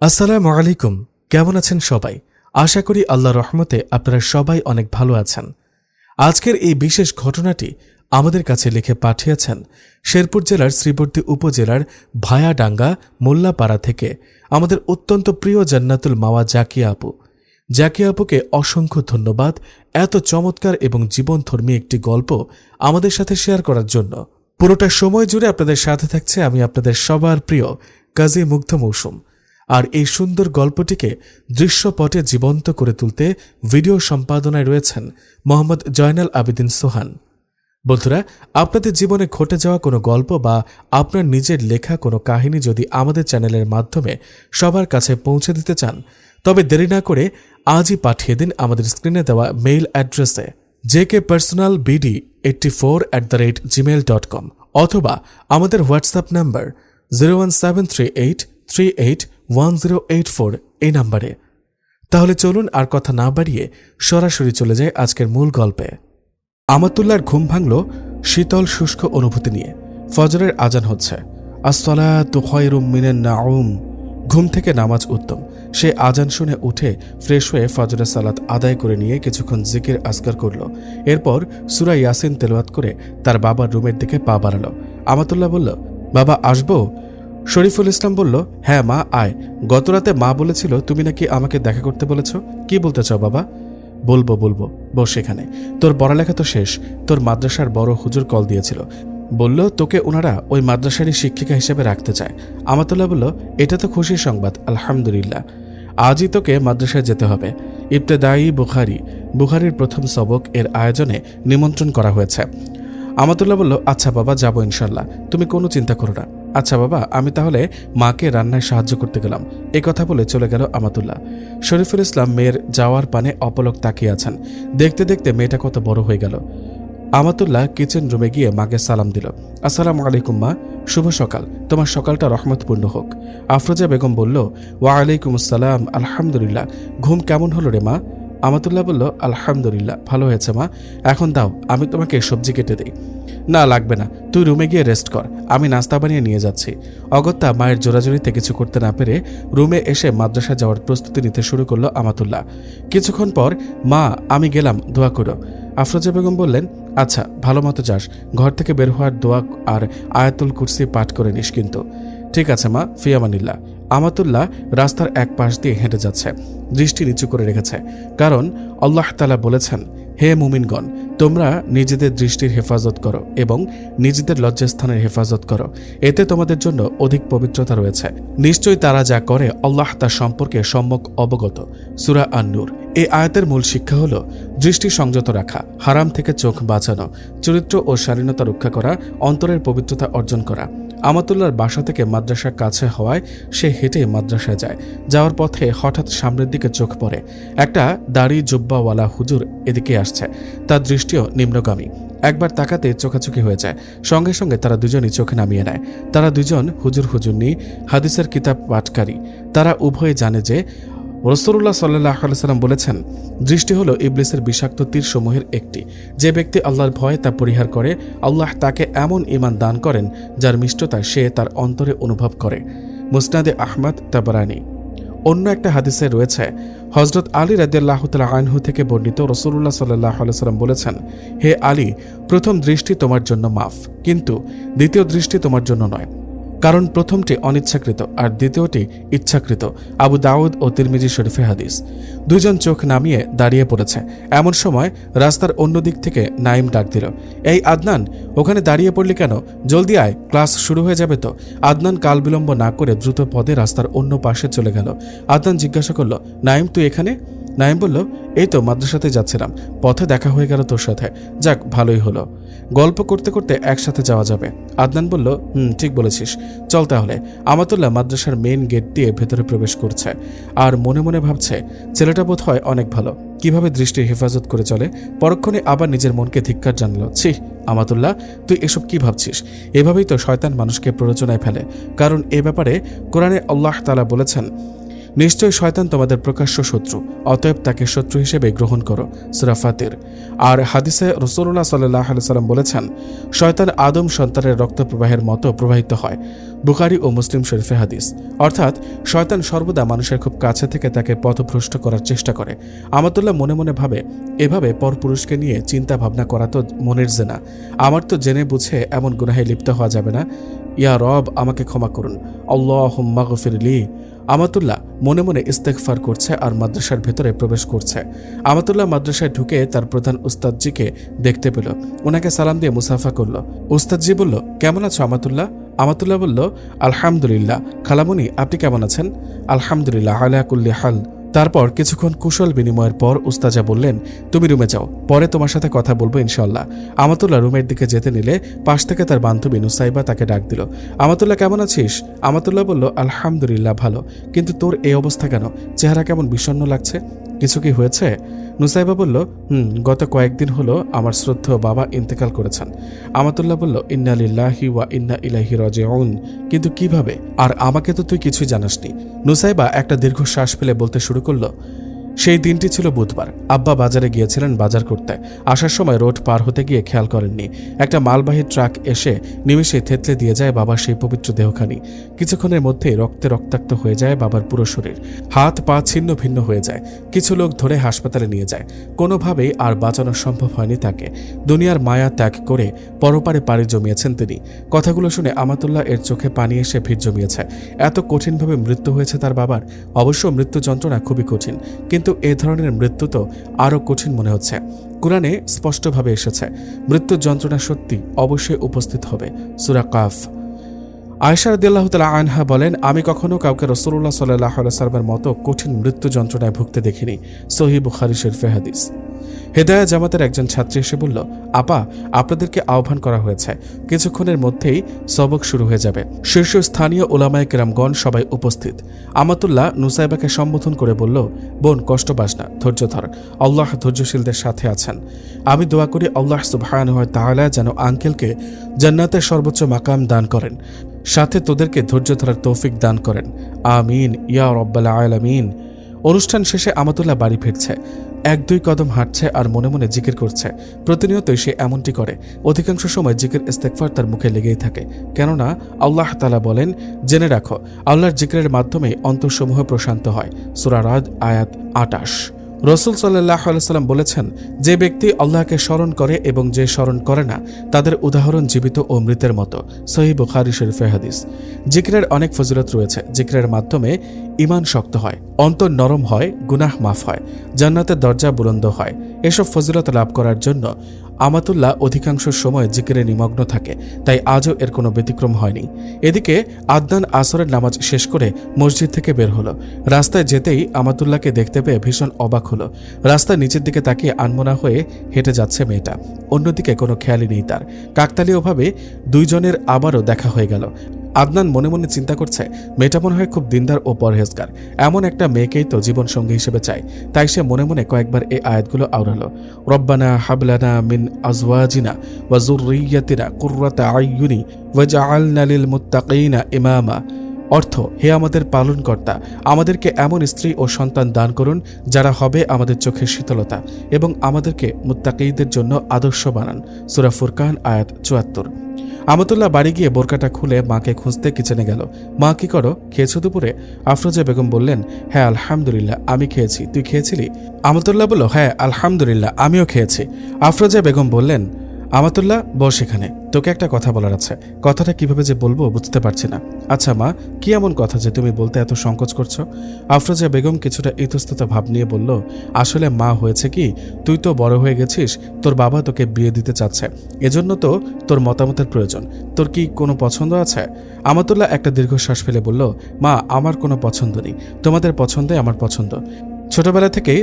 আসসালামু আলাইকুম। কেমন আছেন সবাই? আশা করি আল্লাহর রহমতে আপনারা সবাই অনেক ভালো আছেন। আজকের এই বিশেষ ঘটনাটি আমাদের কাছে লিখে পাঠিয়েছেন শেরপুর জেলার শ্রীবর্দী উপজেলার ভায়াডাঙ্গা মোল্লাপাড়া থেকে আমাদের অত্যন্ত প্রিয় জান্নাতুল মাওয়া জাকিয়া আপু। জাকিয়া আপুকে অসংখ্য ধন্যবাদ এত চমৎকার এবং জীবনধর্মী একটি গল্প আমাদের সাথে শেয়ার করার জন্য। পুরোটা সময় জুড়ে আপনাদের সাথে থাকছে আমি আপনাদের সবার প্রিয় কাজী মুগ্ধ মৌসুম। আর এই সুন্দর গল্পটিকে দৃশ্যপটে জীবন্ত করে তুলতে ভিডিও সম্পাদনায় রয়েছেন মোহাম্মদ জয়নাল আবেদিন সোহান। বন্ধুরা, আপনাদের জীবনে ঘটে যাওয়া কোনো গল্প বা আপনার নিজের লেখা কোনো কাহিনী যদি আমাদের চ্যানেলের মাধ্যমে সবার কাছে পৌঁছে দিতে চান, তবে দেরি না করে আজই পাঠিয়ে দিন আমাদের স্ক্রিনে দেওয়া মেইল অ্যাড্রেসে jkpersonalbd84@gmail.com অথবা আমাদের হোয়াটসঅ্যাপ নাম্বার 01738381084 এই নাম্বারে। তাহলে চলুন আর কথা না বাড়িয়ে সরাসরি চলে যায় আজকের মূল গল্পে। আমাতুল্লাহর ঘুম ভাঙল শীতল শুষ্ক অনুভূতি নিয়ে। ফজরের আজান হচ্ছে। আসসালাতু খায়রুম মিনান নাউম। ঘুম থেকে নামাজ উত্তম। সে আজান শুনে উঠে ফ্রেশ হয়ে ফজরের সালাত আদায় করে নিয়ে কিছুক্ষণ জিকির আজকার করল। এরপর সূরা ইয়াসিন তেলাওয়াত করে তার বাবার রুমের দিকে পা বাড়াল। আমাতুল্লাহ বলল, বাবা আসবো? শরীফুল ইসলাম বলল, হ্যাঁ মা আয়। গতরাতে মা বলেছিল তুমি নাকি আমাকে দেখা করতে বলেছ। কি বলতে চাও বাবা? বলবো বস এখানে। তোর পড়ালেখা তো শেষ। তোর মাদ্রাসার বড় হুজুর কল দিয়েছিল, বলল তোকে ওনারা ওই মাদ্রাসারই শিক্ষিকা হিসেবে রাখতে চায়। আমাতুল্লাহ বলল, এটা তো খুশির সংবাদ, আলহামদুলিল্লাহ। আজই তোকে মাদ্রাসায় যেতে হবে। ইবতেদায়ী বুখারির প্রথম সবক এর আয়োজনে নিমন্ত্রণ করা হয়েছে। আমাতুল্লাহ বলল, আচ্ছা বাবা, যাবো ইনশাল্লাহ, তুমি কোনো চিন্তা করো না। আচ্ছা বাবা, আমি তাহলে মাকে রান্নায় সাহায্য করতে গেলাম। কথা বলে চলে গেল আমাতুল্লাহ। শরীফুল ইসলাম মেয়ের যাওয়ার পানে অপলক তাকিয়ে আছেন। দেখতে দেখতে মেয়েটা কত বড় হয়ে গেল। আমাতুল্লাহ কিচেন রুমে গিয়ে মাকে সালাম দিল। আসসালামু আলাইকুম মা, শুভ সকাল, তোমার সকালটা রহমতপূর্ণ হোক। আফরোজা বেগম বলল, ওয়া আলাইকুম আসসালাম, আলহামদুলিল্লাহ। ঘুম কেমন হলো রে মা? আমাতুল্লাহ বলল, আলহামদুলিল্লাহ, ভালো হয়েছে মা। এখন দাও আমি তোমাকে সবজি কেটে দিই। না লাগবে না, তুই রুমে গিয়ে রেস্ট কর, আমি নাস্তা বানিয়ে নিয়ে যাচ্ছি। অগত্যা মায়ের জোরাজোরিতে কিছু করতে না পেরে রুমে এসে মাদ্রাসা যাওয়ার প্রস্তুতি নিতে শুরু করলো আমাতুল্লাহ। কিছুক্ষণ পর, মা আমি গেলাম, দোয়া করো। আফরোজা বেগম বললেন, আচ্ছা ভালো মতো যাস, ঘর থেকে বের হওয়ার দোয়া আর আয়াতুল কুরসি পাঠ করে নিস কিন্তু। ঠিক আছে মা, ফি আমানিল্লাহ। আমাতুল্লাহ রাস্তার এক পাশ দিয়ে হেঁটে যাচ্ছে, দৃষ্টি নিচু করে রেখেছে, কারণ আল্লাহ তাআলা বলেছেন, হে মুমিনগণ, তোমরা নিজেদের দৃষ্টির হেফাজত করো এবং নিজেদের লজ্জাস্থানের হেফাজত করো, এতে তোমাদের জন্য অধিক পবিত্রতা রয়েছে। নিশ্চয়ই তারা যা করে আল্লাহ তার সম্পর্কে সম্যক অবগত। সূরা আন-নূর। এই আয়াতের মূল শিক্ষা হল দৃষ্টি সংযত রাখা, হারাম থেকে চোখ বাঁচানো, চরিত্র ও শালীনতা রক্ষা করা, অন্তরের পবিত্রতা অর্জন করা। আমাতুল্লাহর বাসা থেকে মাদ্রাসা কাছে হওয়ায় সে হেঁটে মাদ্রাসায় যায়। যাওয়ার পথে হঠাৎ সামনের দিকে চোখ পড়ে। একটা দাড়ি জুব্বাওয়ালা হুজুর এদিকে আসছে। তার দৃষ্টিও নিম্নগামী। একবার তাকাতে চোখাচোখি হয়ে যায়। সঙ্গে সঙ্গে তারা দুজনই চোখে নামিয়ে নেয়। তারা দুজন হুজুরনি, হাদিসের কিতাব পাঠকারী। তারা উভয়ে জানে যে রাসূলুল্লাহ সাল্লাল্লাহু আলাইহি ওয়াসাল্লাম বলেছেন, দৃষ্টি হলো ইবলিসের বিষাক্ত তীরসমূহের একটি। যে ব্যক্তি আল্লাহর ভয় তা পরিহার করে, আল্লাহ তাকে এমন ঈমান দান করেন যার মিষ্টতা সে তার অন্তরে অনুভব করে। মুসনাদে আহমদ তাবরানী। অন্য একটা হাদিসে রয়েছে, হযরত আলী রাদিয়াল্লাহু তাআলা আনহু থেকে বর্ণিত, রাসূলুল্লাহ সাল্লাল্লাহু আলাইহি ওয়াসাল্লাম বলেছেন, হে আলী, প্রথম দৃষ্টি তোমার জন্য মাফ, কিন্তু দ্বিতীয় দৃষ্টি তোমার জন্য নয়, কারণ প্রথমটি অনিচ্ছাকৃত আর দ্বিতীয়টি ইচ্ছাকৃত। আবু দাউদ ও তিরমিজি শরীফের হাদিস। দুইজন চোখ নামিয়ে দাঁড়িয়ে পড়েছে। এমন সময় রাস্তার অন্য দিক থেকে নাইম ডাক দিল, এই আদনান, ওখানে দাঁড়িয়ে পড়লি কেন? জলদি আয়, ক্লাস শুরু হয়ে যাবে তো। আদনান কাল বিলম্ব না করে দ্রুত পদে রাস্তার অন্য পাশে চলে গেল। আদনান জিজ্ঞাসা করল, নাইম তুই এখানে? নাইম বলল, এই তো মাদ্রাসাতে যাচ্ছিলাম, পথে দেখা হয়ে গেল তোর সাথে। যাক, ভালোই হলো, গল্প করতে করতে একসাথে যাওয়া যাবে। আদনান বলল, ঠিক বলেছিস, চল তাহলে। আমাতুল্লাহ মাদ্রাসার মেইন গেট দিয়ে ভেতরে প্রবেশ করছে আর মনে মনে ভাবছে, ছেলেটা বোধ হয় অনেক ভালো, কিভাবে দৃষ্টির হেফাজত করে চলে। পরক্ষণে আবার নিজের মনকে ধিক্কার জানালো, ছি আমাতুল্লাহ, তুই এসব কি ভাবছিস? এভাবেই তো শয়তান মানুষকে প্ররোচনায় ফেলে, কারণ এ ব্যাপারে কোরআনে আল্লাহ তাআলা বলেছেন, নিশ্চয় শয়তান তোমাদের প্রকাশ্য শত্রু, অতএব তাকে শত্রু হিসেবে গ্রহণ করো। সূরা ফাতির। আর হাদিসে রাসূলুল্লাহ সাল্লাল্লাহু আলাইহি ওয়াসাল্লাম বলেছেন, শয়তান আদম সন্তানের রক্ত প্রবাহের মতো প্রবাহিত হয়। বুখারী ও মুসলিম শরীফে হাদিস। অর্থাৎ শয়তান সর্বদা মানুষের খুব কাছে থেকে তাকে পথভ্রষ্ট করার চেষ্টা করে। আমাতুল্লাহ মনে মনে ভাবে, এভাবে পরপুরুষকে নিয়ে চিন্তা ভাবনা করা তো মনের জেনা। আমার তো জেনে বুঝে এমন গুনাহে লিপ্ত হওয়া যাবে না। ইয়া রব, আমাকে ক্ষমা করুন। আল্লাহুম্মা গফিরলি। আমাতুল্লাহ মনে মনে ইস্তেগফার করছে আর মাদ্রাসার ভেতরে প্রবেশ করছে। আমাতুল্লাহ মাদ্রাসায় ঢুকে তার প্রধান উস্তাদজিকে দেখতে পেল। ওনাকে সালাম দিয়ে মুসাফা করল। উস্তাদজি বলল, কেমন আছো আমাতুল্লাহ? আমাতুল্লাহ বলল, আলহামদুলিল্লাহ। খালামুনি, আপনি কেমন আছেন? আলহামদুলিল্লাহ আলা কুল্লি হাল। তারপর কিছুক্ষণ কুশল বিনিময়ের পর উস্তাজা বললেন, তুমি রুমে যাও, পরে তোমার সাথে কথা বলবো ইনশাল্লাহ। আমাতুল্লাহ রুমের দিকে যেতে নিলে পাশ থেকে তার বান্ধবী নুসাইবা তাকে ডাক দিল। আমাতুল্লাহ, কেমন আছিস? আমাতুল্লাহ বলল, আলহামদুলিল্লাহ ভালো, কিন্তু তোর এই অবস্থা কেন? চেহারা কেমন বিষণ্ণ লাগছে, কিছু কি হয়েছে? নুসাইবা বলল, গত কয়েকদিন হলো আমার শ্রদ্ধেয় বাবা ইন্তেকাল করেছেন। আমাতুল্লাহ বলল, ইন্না লিল্লাহি ওয়া ইন্না ইলাইহি রাজিউন। কিন্তু কিভাবে? আর আমাকে তো তুই কিছুই জানাসনি। নুসাইবা একটা দীর্ঘ শ্বাস ফেলে বলতে শুরু করলো, সেই দিনটি ছিল বুধবার। আব্বা বাজারে গিয়েছিলেন বাজার করতে। আসার সময় রোড পার হতে গিয়ে খেয়াল করেননি, একটা মালবাহী ট্রাক এসে নিমেষে থেতলে দিয়ে যায় বাবার সেই পবিত্র দেহখানি। কিছুক্ষণের মধ্যেই রক্তে রক্তাক্ত হয়ে যায় বাবার পুরো শরীর, হাত পা ছিন্ন ভিন্ন হয়ে যায়। কিছু লোক ধরে হাসপাতালে নিয়ে যায়। কোনোভাবেই আর বাঁচানো সম্ভব হয়নি তাকে। দুনিয়ার মায়া ত্যাগ করে পরপারে পাড়ি জমিয়েছেন তিনি। কথাগুলো শুনে আমাতুল্লাহ এর চোখে পানি এসে ভিড় জমিয়েছে। এত কঠিনভাবে মৃত্যু হয়েছে তার বাবার। অবশ্য মৃত্যু যন্ত্রণা খুবই কঠিন, কিন্তু এ ধরনের মৃত্যু তো আরও কঠিন মনে হচ্ছে। কুরআনে স্পষ্টভাবে এসেছে, মৃত্যুর যন্ত্রণা সত্যি অবশ্যই উপস্থিত হবে। সূরা কাফ। আয়েশা রাদিয়াল্লাহু তাআলা আনহা বলেন, আমি কখনো কাউকে রাসূলুল্লাহ সাল্লাল্লাহু আলাইহি ওয়াসাল্লামের মতো কঠিন মৃত্যু যন্ত্রণায় ভুগতে দেখিনি। সহিহ বুখারী শরীফে হাদিস। হেদায়া জামাতের একজন ছাত্রী এসে বলল, আপা, আপনাদেরকে আহ্বান করা হয়েছে, কিছুক্ষণের মধ্যেই সবক শুরু হয়ে যাবে। শীর্ষস্থানীয় উলামায়ে কেরামগণ সবাই উপস্থিত। আমাতুল্লাহ নুসাইবাকে সম্বোধন করে বলল, বোন, কষ্ট পাস না, ধৈর্য ধর, আল্লাহ ধৈর্যশীলদের সাথে আছেন। আমি দোয়া করি আল্লাহ সুবহানাহু ওয়া তাআলা যেন আঙ্কেলকে জান্নাতের সর্বোচ্চ মাকাম দান করেন, সাথে তোদেরকে ধৈর্য ধরার তৌফিক দান করেন। আমিন ইয়া রাব্বাল আলামিন। অনুষ্ঠান শেষে আমাতুল্লাহ বাড়ি ফিরছে। 1-2 কদম হাঁটছে আর মনে মনে জিকির করছে। প্রতিনিয়তই সে এমনটি করে। অধিকাংশ সময় জিকির ইস্তেগফার তার মুখে লেগেই থাকে। কেননা আল্লাহ তাআলা বলেন, জেনে রাখো, আল্লাহর জিকিরের মাধ্যমে অন্তরসমূহ প্রশান্ত হয়। সূরা রাদ আয়াত 28। রাসূল সাল্লাল্লাহু আলাইহি ওয়াসাল্লাম বলেছেন, যে ব্যক্তি আল্লাহকে স্মরণ করে এবং যে স্মরণ করে না, তাদের উদাহরণ জীবিত ও মৃতের মতো। সহিহ বুখারী শরীফে হাদিস। জিকিরের অনেক ফজিলত রয়েছে। জিকিরের মাধ্যমে ঈমান শক্ত হয়, অন্তর নরম হয়, গুনাহ মাফ হয়, জান্নাতের দরজা বুলন্দ হয়। এসব ফজিলত লাভ করার জন্য আমাতুল্লাহ অধিকাংশ সময় জিকিরে নিমগ্ন থাকে, তাই আজও এর কোনো ব্যতিক্রম হয়নি। এদিকে আদনান আসরের নামাজ শেষ করে মসজিদ থেকে বের হলো। রাস্তায় যেতেই আমাতুল্লাহকে দেখতে পেয়ে ভীষণ অবাক হলো। রাস্তার নিচের দিকে তাকিয়ে আনমনা হয়ে হেঁটে যাচ্ছে মেয়েটা। অন্যদিকে কোনো খেয়ালই নেই তার। কাকতালীয়ভাবে দুইজনের আবারও দেখা হয়ে গেল। আদনান মনে মনে চিন্তা করছে, মেয়েটা মনে হয় খুব দিনদার ও পরহেজগার। এমন একটা মেয়েকেই তো জীবনসঙ্গী হিসেবে চাই। তাই সে মনে মনে কয়েকবার এই আয়াতগুলো আওড়ালো, রব্বানা হাবলানা মিন আজওয়াজিনা ওয়া যুররিয়্যাতিনা কুররাতা আইয়ুনি ওয়াজআলনা লিল মুত্তাকিনা ইমামা। অর্থ, হে আমাদের পালনকর্তা, আমাদেরকে এমন স্ত্রী ও সন্তান দান করুন যারা হবে আমাদের চোখের শীতলতা, এবং আমাদেরকে মুত্তাকিদের জন্য আদর্শ বানান। সূরা ফুরকান আয়াত ৭৪। আমাতুল্লাহ বাড়ি গিয়ে বোরকাটা খুলে মাকে খুঁজতে কিচেনে গেল। মা, কি করো? খেয়েছো দুপুরে? আফরোজা বেগম বললেন, হ্যাঁ আলহামদুলিল্লাহ, আমি খেয়েছি। তুই খেয়েছিলি? আমাতুল্লাহ বলল, হ্যাঁ আলহামদুলিল্লাহ, আমিও খেয়েছি। আফরোজা বেগম বললেন, আমাতুল্লাহ, বস এখানে, তোকে একটা কথা বলার আছে। কথাটা কিভাবে যে বলবো বুঝতে পারছি না। আচ্ছা মা, কি এমন কথা যে তুমি বলতে এত সংকোচ করছো? আফরোজা বেগম কিছুটা ইতস্তত ভাব নিয়ে বলল, আসলে মা, হয়েছে কি, তুই তো বড় হয়ে গেছিস, তোর বাবা তোকে বিয়ে দিতে চাচ্ছে, এজন্য তো তোর মতামতের প্রয়োজন। তোর কি কোনো পছন্দ আছে? আমাতুল্লাহ একটা দীর্ঘশ্বাস ফেলে বলল, মা, আমার কোনো পছন্দ নেই, তোমাদের পছন্দই আমার পছন্দ। ছোটবেলা থেকেই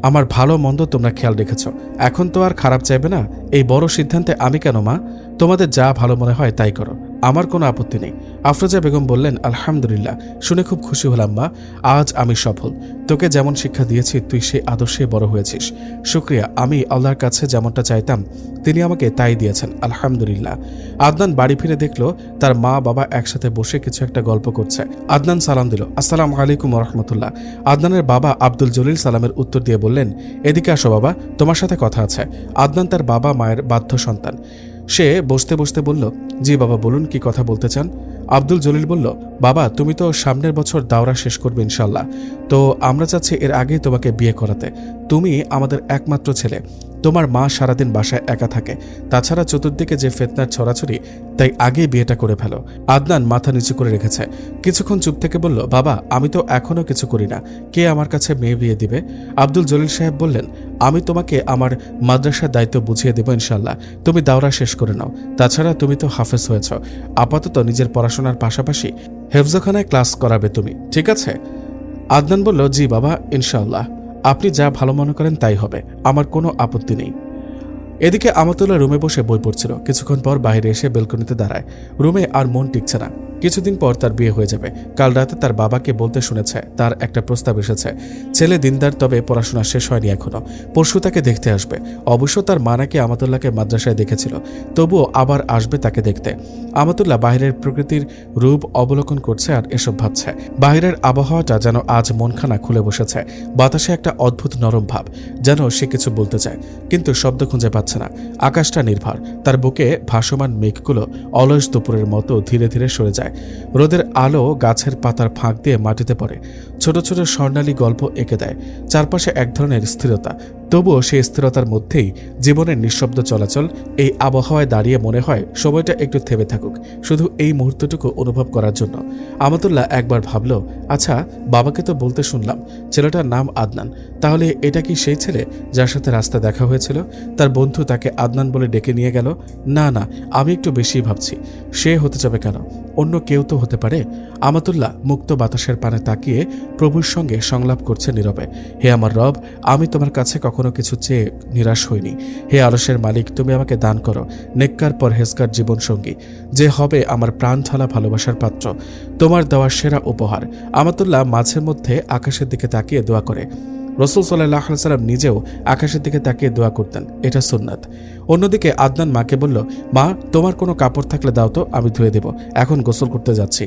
আমার ভালো মন্দ তোমরা খেয়াল রেখেছ, এখন তো আর খারাপ চাইবে না। এই বড় সিদ্ধান্তে আমি কেন মা? তোমাদের যা ভালো মনে হয় তাই করো, আমার কোনো আপত্তি নেই। আফরোজা বেগম বললেন, আলহামদুলিল্লাহ, শুনে খুব খুশি হলাম মা, আজ আমি সফল। তোকে যেমন শিক্ষা দিয়েছি তুই সেই আদর্শে বড় হয়েছিস। শুকরিয়া, আমি আল্লাহর কাছে যেমনটা চাইতাম তিনি আমাকে তাই দিয়েছেন, আলহামদুলিল্লাহ। আদনান বাড়ি ফিরে দেখল তার মা বাবা একসাথে বসে কিছু একটা গল্প করছে। আদনান সালাম দিল, আসসালামু আলাইকুম ওয়া রাহমাতুল্লাহ। আদনানের বাবা আব্দুল জলিল সালামের উত্তর দিয়ে বললেন, এদিকে আসো বাবা, তোমার সাথে কথা আছে। আদনান তার বাবা মায়ের বাধ্য সন্তান। সে বসতে বসতে বলল, জি বাবা, বলুন, কি কথা বলতে চান? আব্দুল জলিল বলল, বাবা তুমি তো সামনের বছর দাওরা শেষ করবে ইনশাল্লাহ, তো আমরা চাচ্ছি এর আগেই তোমাকে বিয়ে করাতে। তুমি আমাদের একমাত্র ছেলে, তোমার মা সারাদিন বাসায় একা থাকে, তাছাড়া চতুর্দিকে যে ফিতনার ছড়াছড়ি, তাই আগেই বিয়েটা করে ফেলো। আদনান মাথা নিচু করে রেখেছে। কিছুক্ষণ চুপ থেকে বলল, বাবা আমি তো এখনো কিছু করি না, কে আমার কাছে মেয়ে বিয়ে দিবে? আব্দুল জলিল সাহেব বললেন, আমি তোমাকে আমার মাদ্রাসার দায়িত্ব বুঝিয়ে দেব ইনশাল্লাহ, তুমি দাওরা শেষ করে নাও। তাছাড়া তুমি তো হাফেজ হয়েছ, আপাতত নিজের পড়াশোনার পাশাপাশি হেফজখানায় ক্লাস করাবে তুমি, ঠিক আছে? আদনান বলল, জি বাবা, ইনশাল্লাহ, আপনি যা ভালো মনে করেন তাই হবে, আমার কোনো আপত্তি নেই। এদিকে আমাতুল্লাহ রুমে বসে বই পড়ছিল। কিছুক্ষণ পর বাইরে এসে বেলকনিতে দাঁড়ায়। রুমে আর মন টিকছে না। কিছুদিন পর তার বিয়ে হয়ে যাবে। কাল রাতে তার বাবাকে বলতে শুনেছে তার একটা প্রস্তাব এসেছে। ছেলে দিনদার, তবে পড়াশোনা শেষ হয়নি এখনো। পরশু তাকে দেখতে আসবে। অবশ্য তার মা নাকি আমাতুল্লাহকে মাদ্রাসায় দেখেছিল, তবুও আবার আসবে তাকে দেখতে। আমাতুল্লাহ বাহিরের প্রকৃতির রূপ অবলোকন করছে আর এসব ভাবছে। বাহিরের আবহাওয়াটা যেন আজ মনখানা খুলে বসেছে। বাতাসে একটা অদ্ভুত নরম ভাব, যেন সে কিছু বলতে চায় কিন্তু শব্দ খুঁজে পাচ্ছে না। আকাশটা নির্ভর, তার বুকে ভাসমান মেঘগুলো অলস দুপুরের মতো ধীরে ধীরে সরে যায়। রোদের আলো গাছের পাতার ফাঁক দিয়ে মাটিতে পড়ে, ছোট ছোট স্বর্ণালী গল্প এঁকে দেয়। চারপাশে এক ধরনের স্থিরতা, তবুও সেই স্থিরতার মধ্যেই জীবনের নিঃশব্দ চলাচল। এই আবহাওয়ায় দাঁড়িয়ে মনে হয় সময়টা একটু থেমে থাকুক, শুধু এই মুহূর্তটুকু অনুভব করার জন্য। আমাতুল্লাহ একবার ভাবল, আচ্ছা বাবাকে তো বলতে শুনলাম ছেলেটার নাম আদনান, তাহলে এটা কি সেই ছেলে যার সাথে রাস্তা দেখা হয়েছিল? তার বন্ধু তাকে আদনান বলে ডেকে নিয়ে গেল? না না, আমি একটু বেশি ভাবছি। সে হতে যাবে কেন? অন্য কেউ তো হতে পারে। আমাতুল্লাহ মুক্ত বাতাসের পানে তাকিয়ে প্রভুর সঙ্গে সংলাপ করছে নীরবে। হে আমার রব, আমি তোমার কাছে কখনো কিছু চেয়ে নিরাশ হইনি। হে আরশের মালিক, তুমি আমাকে দান করো নেককার পরহেজগার জীবনসঙ্গী, যে হবে আমার প্রাণ ঢালা ভালোবাসার পাত্র, তোমার দেওয়ার সেরা উপহার। আমাতুল্লাহ মাঝে মধ্যে আকাশের দিকে তাকিয়ে দোয়া করে। রসুল সাল্লাল্লাহু আলাইহি সাল্লাম নিজেও আকাশের দিকে তাকিয়ে দোয়া করতেন, এটা সুন্নাত। অন্যদিকে আদনান মাকে বলল, মা তোমার কোনো কাপড় থাকলে দাও তো, আমি ধুয়ে দেব, এখন গোসল করতে যাচ্ছি।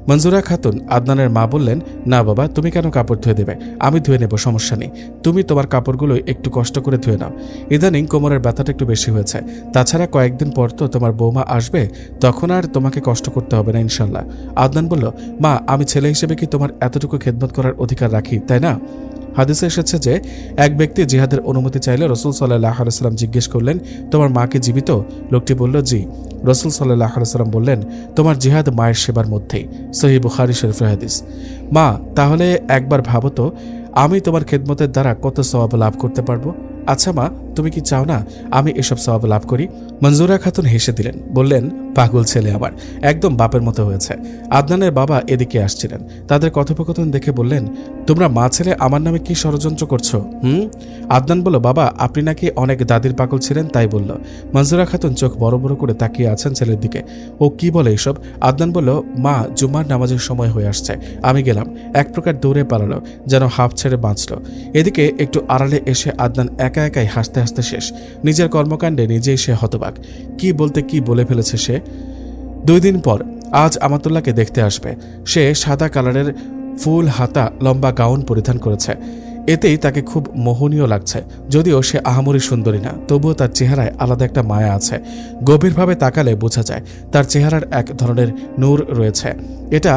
মঞ্জুরা খাতুন আদনানের মা বললেন, না বাবা, তুমি কেন কাপড় ধুয়ে দেবে? আমি ধুয়ে নেব, সমস্যা নেই। তুমি তোমার কাপড়গুলো একটু কষ্ট করে ধুয়ে নাও। ইদানিং কোমরের ব্যথাটা একটু বেশি হয়েছে, তাছাড়া কয়েকদিন পর তো তোমার বৌমা আসবে, তখন আর তোমাকে কষ্ট করতে হবে না ইনশাল্লাহ। আদনান বলল, মা আমি ছেলে হিসেবে কি তোমার এতটুকু খেদমত করার অধিকার রাখি, তাই না? হাদিসে এসেছে যে এক ব্যক্তি জিহাদের অনুমতি চাইলে রসুল সাল্লাল্লাহু আলাইহি সাল্লাম জিজ্ঞেস করলেন, তোমার মা কি জীবিত? লোকটি বলল, জি। রসুল সাল্লাল্লাহু আলাইহি সাল্লাম বললেন, তোমার জিহাদ মায়ের সেবার মধ্যেই। সহিহ বুখারী শরীফের হাদিস। মা তাহলে একবার ভাবো তো, আমি তোমার খেদমতের দ্বারা কত সওয়াব লাভ করতে পারবো? আচ্ছা মা, তুমি কি চাও না আমি এসব সওয়াব লাভ করি? মঞ্জুরা খাতুন হেসে দিলেন, বললেন, পাগল ছেলে আমার, একদম বাপের মতো হয়েছে। আদনানের বাবা এদিকে আসছিলেন। তাদের কথোপকথন দেখে বললেন, তোমরা মা ছেলে আমার নামে কি ষড়যন্ত্র করছো? আদনান বলল, বাবা আপনি নাকি অনেক দাদির পাগল ছিলেন, তাই বলল। মঞ্জুরা খাতুন চোখ বড় বড় করে তাকিয়ে আছেন ছেলের দিকে। ও কি বলে এসব? আদনান বলল, মা জুমার নামাজের সময় হয়ে আসছে, আমি গেলাম। এক প্রকার দৌড়ে পালালো, যেন হাফ ছেড়ে বাঁচল। এদিকে একটু আড়ালে এসে আদনান একা একাই হাসতে হাসতে শেষ। নিজের কর্মকাণ্ডে নিজেই সে হতবাক। কি বলতে কি বলে ফেলেছে সে। 2 দিন পর আজ আমাতুল্লাহকে দেখতে আসবে। সে সাদা কালারের ফুল হাতা লম্বা গাউন পরিধান করেছে। এতেই তাকে খুব মোহনীয় লাগছে। যদিও সে আহামরি সুন্দরী না, তবুও তার চেহারায় আলাদা একটা মায়া আছে। গভীরভাবে তাকালে বোঝা যায় তার চেহারার এক ধরনের নূর রয়েছে। এটা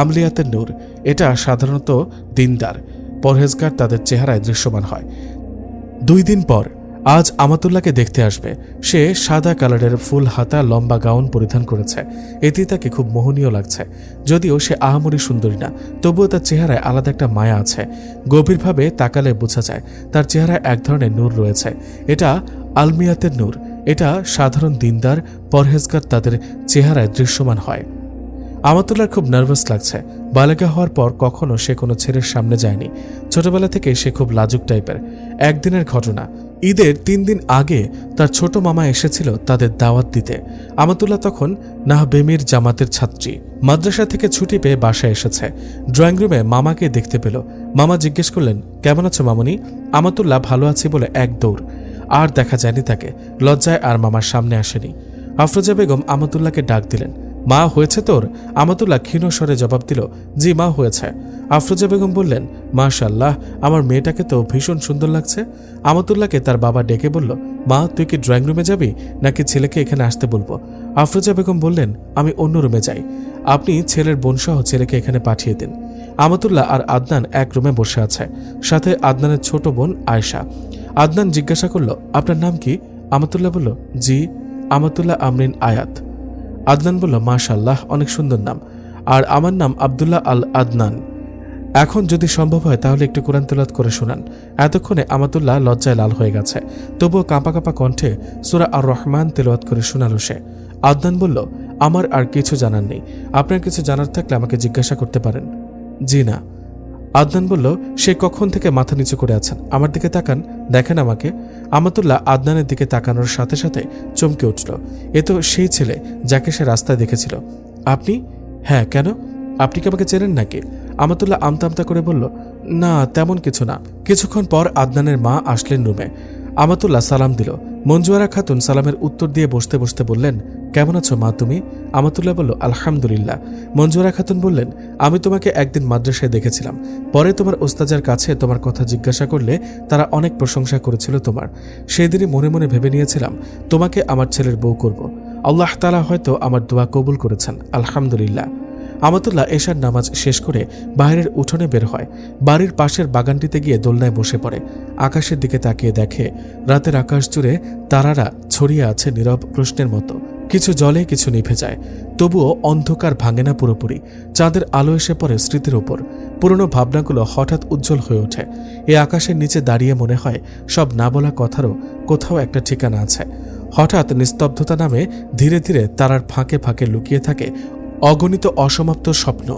আমলিয়াতের নূর। এটা সাধারণত দিনদার পরহেজগার তাদের চেহারায় দৃশ্যমান হয়। 2 দিন পর আজ আমাতুল্লাহকে দেখতে আসবে। সে সাদা কালারের ফুল হাতা লম্বা গাউন পরিধান করেছে। এতেই তাকে খুব মোহনীয় লাগছে। যদিও সে আহামরি সুন্দরী না, তবুও তার চেহারায় আলাদা একটা মায়া আছে। গভীরভাবে তাকালে বোঝা যায় তার চেহারায় এক ধরনের নূর রয়েছে। এটা আলমিয়াতের নূর। এটা সাধারণ দিনদার পরহেজগার তাদের চেহারায় দৃশ্যমান হয়। আমাতুল্লাহর খুব নার্ভাস লাগছে। বালেগা হওয়ার পর কখনো সে কোনো ছেলের সামনে যায়নি। ছোটবেলা থেকে সে খুব লাজুক টাইপের। একদিনের ঘটনা, ঈদের 3 দিন আগে তার ছোট মামা এসেছিল তাদের দাওয়াত দিতে। আমাতুল্লাহ তখন নাহবেমির জামাতের ছাত্রী। মাদ্রাসা থেকে ছুটি পেয়ে বাসায় এসেছে। ড্রয়িং রুমে মামাকে দেখতে পেল। মামা জিজ্ঞেস করলেন, কেমন আছো মামনি? আমাতুল্লাহ ভালো আছি বলে এক দৌড়। আর দেখা যায়নি তাকে। লজ্জায় আর মামার সামনে আসেনি। আফরোজা বেগম আমাতুল্লাহকে ডাক দিলেন, মা হয়েছে তোর? আমাতুল্লাহ ক্ষীণ স্বরে জবাব দিল, জি মা হয়েছে। আফরোজা বেগম বললেন, মাশাআল্লাহ, আমার মেয়েটাকে তো ভীষণ সুন্দর লাগছে। আমাতুল্লাহকে তার বাবা ডেকে বলল, মা তুই কি ড্রয়িং রুমে যাবি নাকি ছেলেকে এখানে আসতে বলবো? আফরোজা বেগম বললেন, আমি অন্য রুমে যাই। আপনি ছেলের বোনসহ ছেলেকে এখানে পাঠিয়ে দিন। আমাতুল্লাহ আর আদনান এক রুমে বসে আছে, সাথে আদনানের ছোট বোন আয়েশা। আদনান জিজ্ঞাসা করল, আপনার নাম কি? আমাতুল্লাহ বলল, জি, আমাতুল্লাহ আমরিন আয়াত। আদনান বলল, মাশাআল্লাহ, অনেক সুন্দর নাম। আর আমার নাম আব্দুল্লাহ আল আদনান। এখন যদি সম্ভব হয় তাহলে একটু কোরআন তেলাওয়াত করে শোনান। এতক্ষণে আমাতুল্লাহ লজ্জায় লাল হয়ে গেছে, তবুও কাঁপা কাঁপা কণ্ঠে সূরা আর রহমান তেলাওয়াত করে শোনালো সে। আদনান বলল, আমার আর কিছু জানার নেই, আপনার কিছু জানার থাকলে আমাকে জিজ্ঞাসা করতে পারেন। জি না। আদনান বলল, সে কখন থেকে মাথা নিচু করে আছেন, আমার দিকে তাকান, দেখেন আমাকে। আমাতুল্লাহ আদনানের দিকে তাকানোর সাথে সাথে চমকে উঠল। এ তো সেই ছেলে যাকে সে রাস্তায় দেখেছিল। আপনি? হ্যাঁ, কেন? আপনি কি আমাকে চেনেন নাকি? আমাতুল্লাহ আমতা আমতা করে বলল, না তেমন কিছু না। কিছুক্ষণ পর আদনানের মা আসলেন রুমে। আমাতুল্লাহ সালাম দিল। মঞ্জুয়ারা খাতুন সালামের উত্তর দিয়ে বসতে বসতে বললেন, কেমন আছো মা তুমি? আমাতুল্লাহ বলল, আলহামদুলিল্লাহ। মঞ্জুয়ারা খাতুন বললেন, আমি তোমাকে একদিন মাদ্রাসায় দেখেছিলাম, পরে তোমার ওস্তাদের কাছে তোমার কথা জিজ্ঞাসা করলে তারা অনেক প্রশংসা করেছিল তোমার। সেদিনই মনে মনে ভেবে নিয়েছিলাম তোমাকে আমার ছেলের বউ করব। আল্লাহ তাআলা হয়তো আমার দোয়া কবুল করেছেন, আলহামদুলিল্লাহ। আমাতুল্লাহ এশার নামাজ শেষ করে বাইরের উঠোনে বের হয়। বাড়ির পাশের বাগানটিতে গিয়ে দোলনায় বসে পড়ে। আকাশের দিকে তাকিয়ে দেখে রাতের আকাশ জুড়ে তারারা ছড়িয়ে আছে নীরব প্রশ্নের মতো। কিছু জ্বলে, কিছু নিভে যায়, তবুও অন্ধকার ভাঙে না পুরোপুরি। চাঁদের আলো এসে পড়ে স্মৃতির ওপর। পুরনো ভাবনাগুলো হঠাৎ উজ্জ্বল হয়ে ওঠে। এই আকাশের নিচে দাঁড়িয়ে মনে হয় সব না বলা কথারও কোথাও একটা ঠিকানা আছে। হঠাৎ নিস্তব্ধতা নামে ধীরে ধীরে তারার ফাঁকে ফাঁকে লুকিয়ে থাকে অগণিত অসমাপ্ত স্বপ্ন।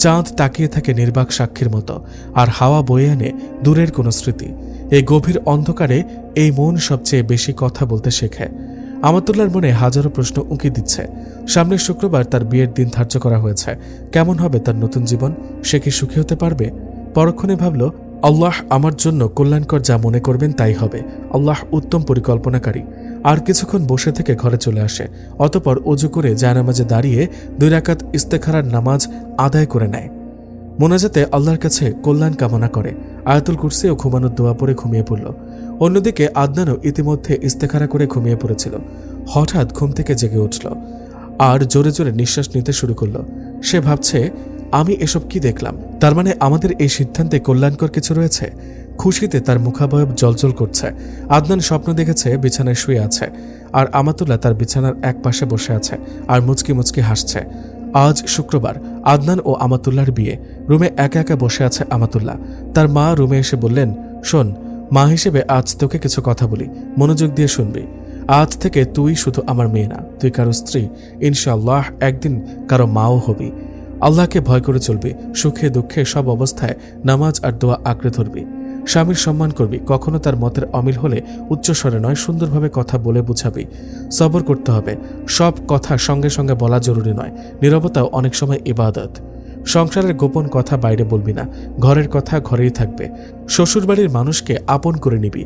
চাঁদ তাকিয়ে থাকে নির্বাক সাক্ষীর মতো, আর হাওয়া বয়ে আনে দূরের কোনো স্মৃতি। এই গভীর অন্ধকারে এই মন সবচেয়ে বেশি কথা বলতে শেখে। আমাতুল্লাহর মনে হাজারো প্রশ্ন উঁকি দিচ্ছে। সামনের শুক্রবার তার বিয়ের দিন ধার্য করা হয়েছে। কেমন হবে তার নতুন জীবন? সে কি সুখী হতে পারবে? পরক্ষণে ভাবল, আল্লাহ আমার জন্য কল্যাণকর যা মনে করবেন তাই হবে। আল্লাহ উত্তম পরিকল্পনাকারী। আর কিছুক্ষণ বসে থেকে ঘরে চলে আসে। অতঃপর অজু করে জায়নামাজে দাঁড়িয়ে 2 রাকাত ইস্তেখারার নামাজ আদায় করে নেয়। মোনাজাতে আল্লাহর কাছে কল্যাণ কামনা করে। আয়াতুল কুরসি ও ঘুমানোর দোয়া পড়ে ঘুমিয়ে পড়ল। অন্যদিকে আদনানও ইতিমধ্যে ইস্তেখারা করে ঘুমিয়ে পড়েছিল। হঠাৎ ঘুম থেকে জেগে উঠল আর জোরে জোরে নিঃশ্বাস নিতে শুরু করল। সে ভাবছে, আমি এসব কি দেখলাম? তার মানে আমাদের এই সিদ্ধান্তে কল্যাণকর কিছু রয়েছে। খুশিতে তার মুখাবয়ব জ্বলজ্বল করছে। আদনান স্বপ্ন দেখেছে বিছানায় শুয়ে আছে, আর আমাতুল্লাহ তার বিছানার এক পাশে বসে আছে আর মুচকি মুচকি হাসছে। আজ শুক্রবার, আদনান ও আমাতুল্লাহর বিয়ে। রুমে একা একা বসে আছে আমাতুল্লাহ। তার মা রুমে এসে বললেন, শোন, মা হিসেবে আজ তোকে কিছু কথা বলি, মনোযোগ দিয়ে শুনবি। আজ থেকে তুই শুধু আমার মেয়ে না, তুই কারো স্ত্রী। ইনশাআল্লাহ একদিন কারো মাও হবি। আল্লাহকে ভয় করে চলবি। সুখে দুঃখে সব অবস্থায় নামাজ আর দোয়া আঁকড়ে ধরবি। স্বামীর সম্মান করবি। কখনো তার মতের অমিল হলে উচ্চস্বরে নয়, সুন্দরভাবে কথা বলে বুঝাবি। সবর করতে হবে। সব কথা সঙ্গে সঙ্গে বলা জরুরি নয়। নীরবতাও অনেক সময় ইবাদত। সংসারের গোপন কথা বাইরে বলবি না। ঘরের কথা ঘরেই থাকবে। শ্বশুরবাড়ির মানুষকে আপন করে নিবি।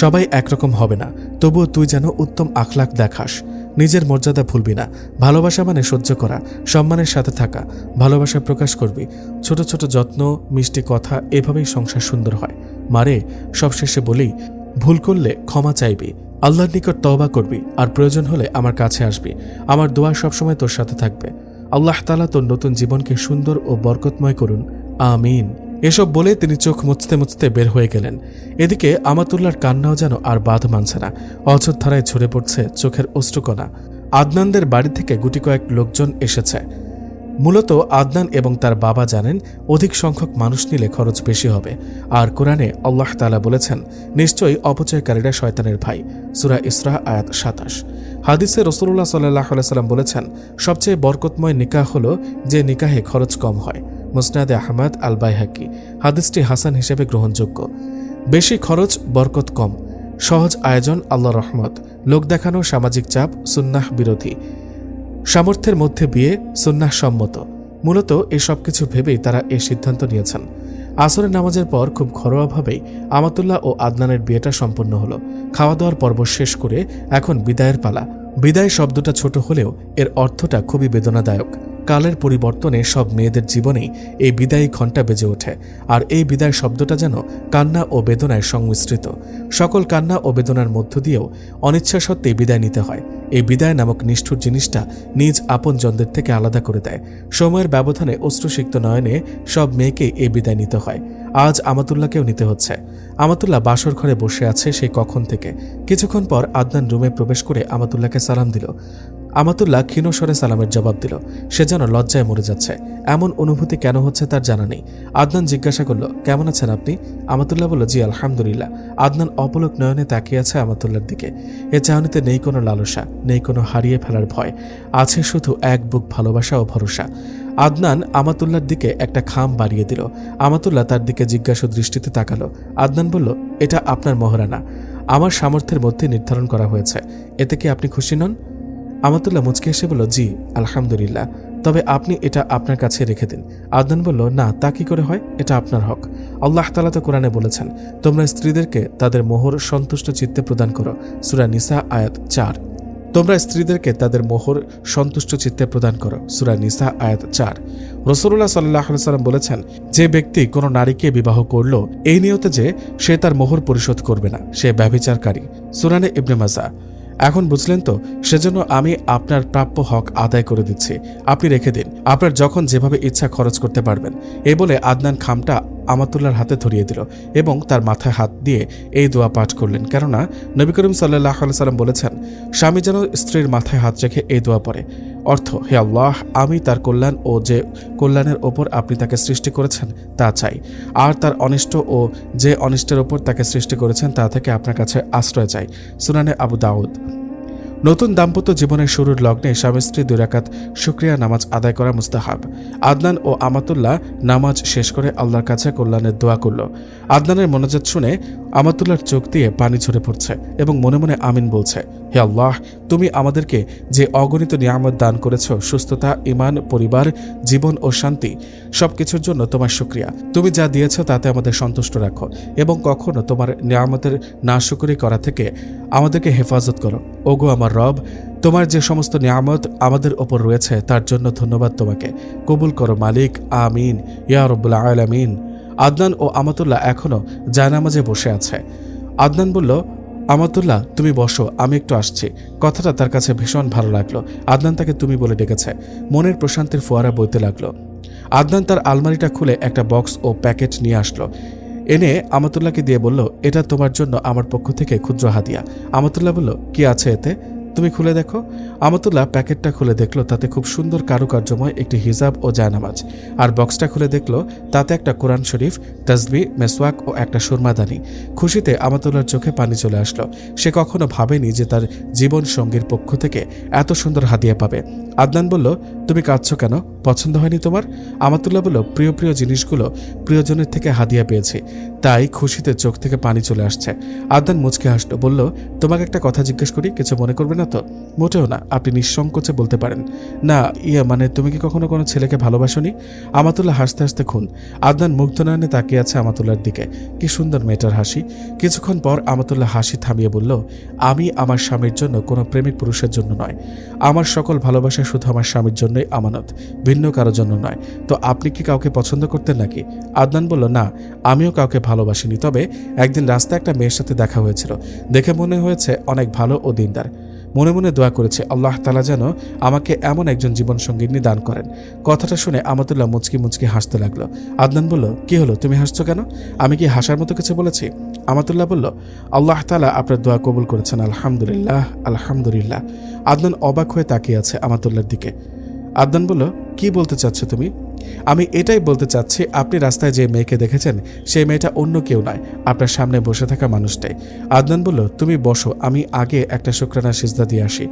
সবাই একরকম হবে না, তবুও তুই যেন উত্তম আখলাক দেখাস। নিজের মর্যাদা ভুলবি না। ভালোবাসা মানে সহ্য করা, সম্মানের সাথে থাকা, ভালোবাসা প্রকাশ করবি। ছোট ছোট যত্ন, মিষ্টি কথা, এভাবেই সংসার সুন্দর হয়। মারে, সবশেষে বলি, ভুল করলে ক্ষমা চাইবি, আল্লাহর নিকট তওবা করবি, আর প্রয়োজন হলে আমার কাছে আসবি। আমার দোয়া সবসময় তোর সাথে থাকবে। আল্লাহ তাআলা তোর নতুন জীবনকে সুন্দর ও বরকতময় করুন, আমিন। এসব বলে তিনি চোখ মুছতে মুছতে বের হয়ে গেলেন। এদিকে আমাতুল্লাহর কান্নাও যেন আর বাঁধ মানছে না। অঝোর ধারায় ঝরে পড়ছে চোখের অশ্রুকণা। আদনানদের বাড়ি থেকে গুটি কয়েক লোকজন এসেছে। মূলত আদনান এবং তার বাবা জানেন অধিক সংখ্যক মানুষ নিলে খরচ বেশি হবে। আর কোরআনে আল্লাহ তাআলা বলেছেন, নিশ্চয়ই অপচয়কারীরা শয়তানের ভাই। সূরা ইসরা আয়াত 27। হাদিসে রাসূলুল্লাহ সাল্লাল্লাহু আলাইহি ওয়াসাল্লাম বলেছেন, সবচেয়ে বরকতময় নিকাহ হলো যে নিকাহে খরচ কম হয়। মুসনাদে আহমদ আল বাইহাকি। হাদিসটি হাসান হিসেবে গ্রহণযোগ্য। বেশি খরচ, বরকত কম। সহজ আয়োজন, আল্লাহর রহমত। লোক দেখানো, সামাজিক চাপ, সুন্নাহ বিরোধী। সামর্থ্যের মধ্যে বিয়ে, সুন্নাহ সম্মত। মূলত এসব কিছু ভেবেই তারা এ সিদ্ধান্ত নিয়েছেন। আসরের নামাজের পর খুব ঘরোয়াভাবেই আমাতুল্লাহ ও আদনানের বিয়েটা সম্পন্ন হলো। খাওয়া দাওয়ার পর্ব শেষ করে এখন বিদায়ের পালা। বিদায় শব্দটা ছোট হলেও এর অর্থটা খুবই বেদনাদায়ক। কালের পরিবর্তনে সব মেয়েদের জীবনেই এই বিদায়ী ঘণ্টা বেজে ওঠে, আর এই বিদায় শব্দটা যেন কান্না ও বেদনায় সংমিশ্রিত। সকল কান্না ও বেদনার মধ্য দিয়েও অনিচ্ছা সত্ত্বেই বিদায় নিতে হয়। এই বিদায় নামক নিষ্ঠুর জিনিসটা নিজ আপনজনদের থেকে আলাদা করে দেয়। সময়ের ব্যবধানে অশ্রুসিক্ত নয়নে সব মেয়েকেই এই বিদায় নিতে হয়। আজ আমাতুল্লাহকেও নিতে হচ্ছে। আমাতুল্লাহ বাসর ঘরে বসে আছে সেই কখন থেকে। কিছুক্ষণ পর আদনান রুমে প্রবেশ করে আমাতুল্লাহকে সালাম দিল। আমাতুল্লাহ ক্ষীণ স্বরে সালামের জবাব দিল। সে যেন লজ্জায় মরে যাচ্ছে। এমন অনুভূতি কেন হচ্ছে তার জানা নেই। আদনান জিজ্ঞাসা করল, কেমন আছেন আপনি? আমাতুল্লাহ বলল, জি আলহামদুলিল্লাহ। আদনান অপলক নয়নে তাকিয়ে আছে আমাতুল্লাহর দিকে। এ চাহনিতে নেই কোনো লালসা, নেই কোনো হারিয়ে ফেলার ভয়, আছে শুধু এক বুক ভালোবাসা ও ভরসা। আদনান আমাতুল্লাহর দিকে একটা খাম বাড়িয়ে দিল। আমাতুল্লাহ তার দিকে জিজ্ঞাসু দৃষ্টিতে তাকালো। আদনান বলল, এটা আপনার মহারানা, আমার সামর্থ্যের মধ্যে নির্ধারণ করা হয়েছে। এতে কি আপনি খুশি নন? আমাতুল্লাহ মুচকে এসে বলল, জি আলহামদুলিল্লাহ, তবে আপনি এটা আপনার কাছে রেখে দিন। আদনান বলল, না, তা কি করে হয়? এটা আপনার হক। আল্লাহ তাআলা তো কোরআনে বলেছেন, তোমরা স্ত্রীদেরকে তাদের মোহর সন্তুষ্ট চিত্তে প্রদান করো। সূরা নিসা আয়াত 4। তোমরা স্ত্রীদেরকে তাদের মোহর সন্তুষ্ট চিত্তে প্রদান করো। সূরা নিসা আয়াত 4। রাসূলুল্লাহ সাল্লাল্লাহু আলাইহি ওয়াসাল্লাম বলেছেন, যে ব্যক্তি কোনো নারীকে বিবাহ করল এই নিয়তে যে সে তার মোহর পরিশোধ করবে না, সে ব্যভিচারকারী। সুনানে ইবনে মাজাহ। এখন বুঝলেন তো, সেজন্য আমি আপনার প্রাপ্য হক আদায় করে দিচ্ছি, আপনি রেখে দিন। আপনার যখন যেভাবে ইচ্ছা খরচ করতে পারবেন। এই বলে আদনান খামটা আমাতুল্লাহর হাতে ধরিয়ে দিল এবং তার মাথায় হাত দিয়ে এই দোয়া পাঠ করলেন। কেননা নবী করিম সাল্লাল্লাহু আলাইহি সাল্লাম বলেছেন, স্বামী যেন স্ত্রীর মাথায় হাত রেখে এই দোয়া পড়ে। অর্থ, হে আল্লাহ, আমি তার কল্যাণ ও যে কল্যাণের ওপর আপনি তাকে সৃষ্টি করেছেন তা চাই, আর তার অনিষ্ট ও যে অনিষ্টের ওপর তাকে সৃষ্টি করেছেন তা থেকে আপনার কাছে আশ্রয় চাই। সুনানে আবু দাউদ। নতুন দাম্পত্য জীবনের শুরুর লগ্নে স্বামী স্ত্রী 2 রাকাত শুকরিয়া নামাজ আদায় করা মুস্তাহাব। আদনান ও আমাতুল্লাহ নামাজ শেষ করে আল্লাহর কাছে কল্যাণের দোয়া করল। আদনানের মোনাজাত শুনে আমাতুল্লাহর চোখ দিয়ে পানি ঝরে পড়ছে এবং মনে মনে আমিন বলছে, হে আল্লাহ, তুমি আমাদেরকে যে অগণিত নিয়ামত দান করেছ, সুস্থতা, ঈমান, পরিবার, জীবন ও শান্তি, সবকিছুর জন্য তোমার শুকরিয়া। তুমি যা দিয়েছ তাতে আমাদের সন্তুষ্ট রাখো এবং কখনো তোমার নিয়ামতের নাশুকরি করা থেকে আমাদেরকে হেফাজত করো। ওগো আমার রব, তোমার যে সমস্ত নিয়ামত আমাদের ওপর রয়েছে তার জন্য ধন্যবাদ তোমাকে। কবুল করো মালিক, আমিন ইয়া রব্বুল আলামিন। আদনান ও আমাতুল্লাহ এখনও জায়নামাজে বসে আছে। আদনান বলল, আমাতুল্লাহ, তুমি বসো, আমি একটু আসছি। কথাটা তার কাছে ভীষণ ভালো লাগলো। আদনান তাকে তুমি বলে ডেকেছে। মনের প্রশান্তির ফোয়ারা বইতে লাগলো। আদনান তার আলমারিটা খুলে একটা বক্স ও প্যাকেট নিয়ে আসলো। এনে আমাতুল্লাহকে দিয়ে বলল, এটা তোমার জন্য আমার পক্ষ থেকে ক্ষুদ্র হাদিয়া। আমাতুল্লাহ বলল, কি আছে এতে? তুমি খুলে দেখো। আমাতুল্লাহ প্যাকেটটা খুলে দেখলো তাতে খুব সুন্দর কারুকার্যময় একটি হিজাব ও জায়নামাজ। আর বক্সটা খুলে দেখলো তাতে একটা কোরআন শরীফ, তাসবিহ, মেসওয়াক ও একটা সুরমাদানি। খুশিতে আমাতুল্লাহর চোখে পানি চলে আসলো। সে কখনো ভাবেনি যে তার জীবন সঙ্গীর পক্ষ থেকে এত সুন্দর হাদিয়া পাবে। আদনান বলল, তুমি কাঁদছো কেন? পছন্দ হয়নি তোমার? আমাতুল্লাহ বলল, প্রিয় প্রিয় জিনিসগুলো প্রিয়জনের থেকে হাদিয়া পেয়েছি, তাই খুশিতে চোখ থেকে পানি চলে আসছে। আদনান মুচকে হাসলো, বলল, তোমাকে একটা কথা জিজ্ঞেস করি, কিছু মনে করবে না তো? মোটেও না, আপনি নিঃসংকোচে বলতে পারেন। না, মানে তুমি কি কখনো কোনো ছেলেকে ভালোবাসোনি? আমাতুল্লাহ হাসতে হাসতে খুন। আদনান মুগ্ধ নয়নে তাকিয়ে আছে আমাতুল্লাহর দিকে। কি সুন্দর মেয়েটার হাসি। কিছুক্ষণ পর আমাতুল্লাহ হাসি থামিয়ে বলল, আমি আমার স্বামীর জন্য কোনো প্রেমিক পুরুষের জন্য নয়। আমার সকল ভালোবাসা শুধু আমার স্বামীর জন্যই আমানত, ভিন্ন কারোর জন্য নয়। তো আপনি কি কাউকে পছন্দ করতেন নাকি? আদনান বলল, না, আমিও কাউকে ভালোবাসিনি, তবে একদিন রাস্তায় একটা মেয়ের সাথে দেখা হয়েছিল। দেখে মনে হয়েছে অনেক ভালো ও দিনদার। মনে মনে দোয়া করেছে আল্লাহ তাআলা যেন আমাকে এমন একজন জীবনসঙ্গিনী দান করেন। কথাটা শুনে আমাতুল্লাহ মুচকি মুচকি হাসতে লাগলো। আদনান বলল, কি হলো, তুমি হাসছো কেন? আমি কি হাসার মতো কিছু বলেছি? আমাতুল্লাহ বলল, আল্লাহ তাআলা আপনার দোয়া কবুল করেছেন, আলহামদুলিল্লাহ আলহামদুলিল্লাহ। আদনান অবাক হয়ে তাকিয়ে আছে আমাতুল্লাহর দিকে। আদনান বলল, কি বলতে চাচ্ছ তুমি? আমি এটাই বলতে চাচ্ছি, আপনি রাস্তায় যে মেয়েকে দেখেছেন সেই মেয়েটা অন্য কেউ নয়, আপনার সামনে বসে থাকা মানুষটাই। আদনান বলল, তুমি বসো, আমি আগে একটা শুকরানা সিজদা দিয়ে আসি।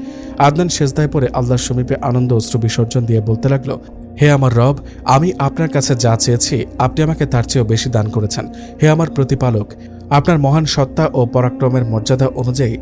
আদনান সিজদায় পড়ে আল্লাহর সমীপে আনন্দ অশ্রু বিসর্জন দিয়ে বলতে লাগলো, হে আমার রব, আমি আপনার কাছে যা চেয়েছি আপনি আমাকে তার চেয়েও বেশি দান করেছেন। হে আমার প্রতিপালক, আপনার মহান সত্তা ও পরাক্রমের মর্যাদা অনুযায়ী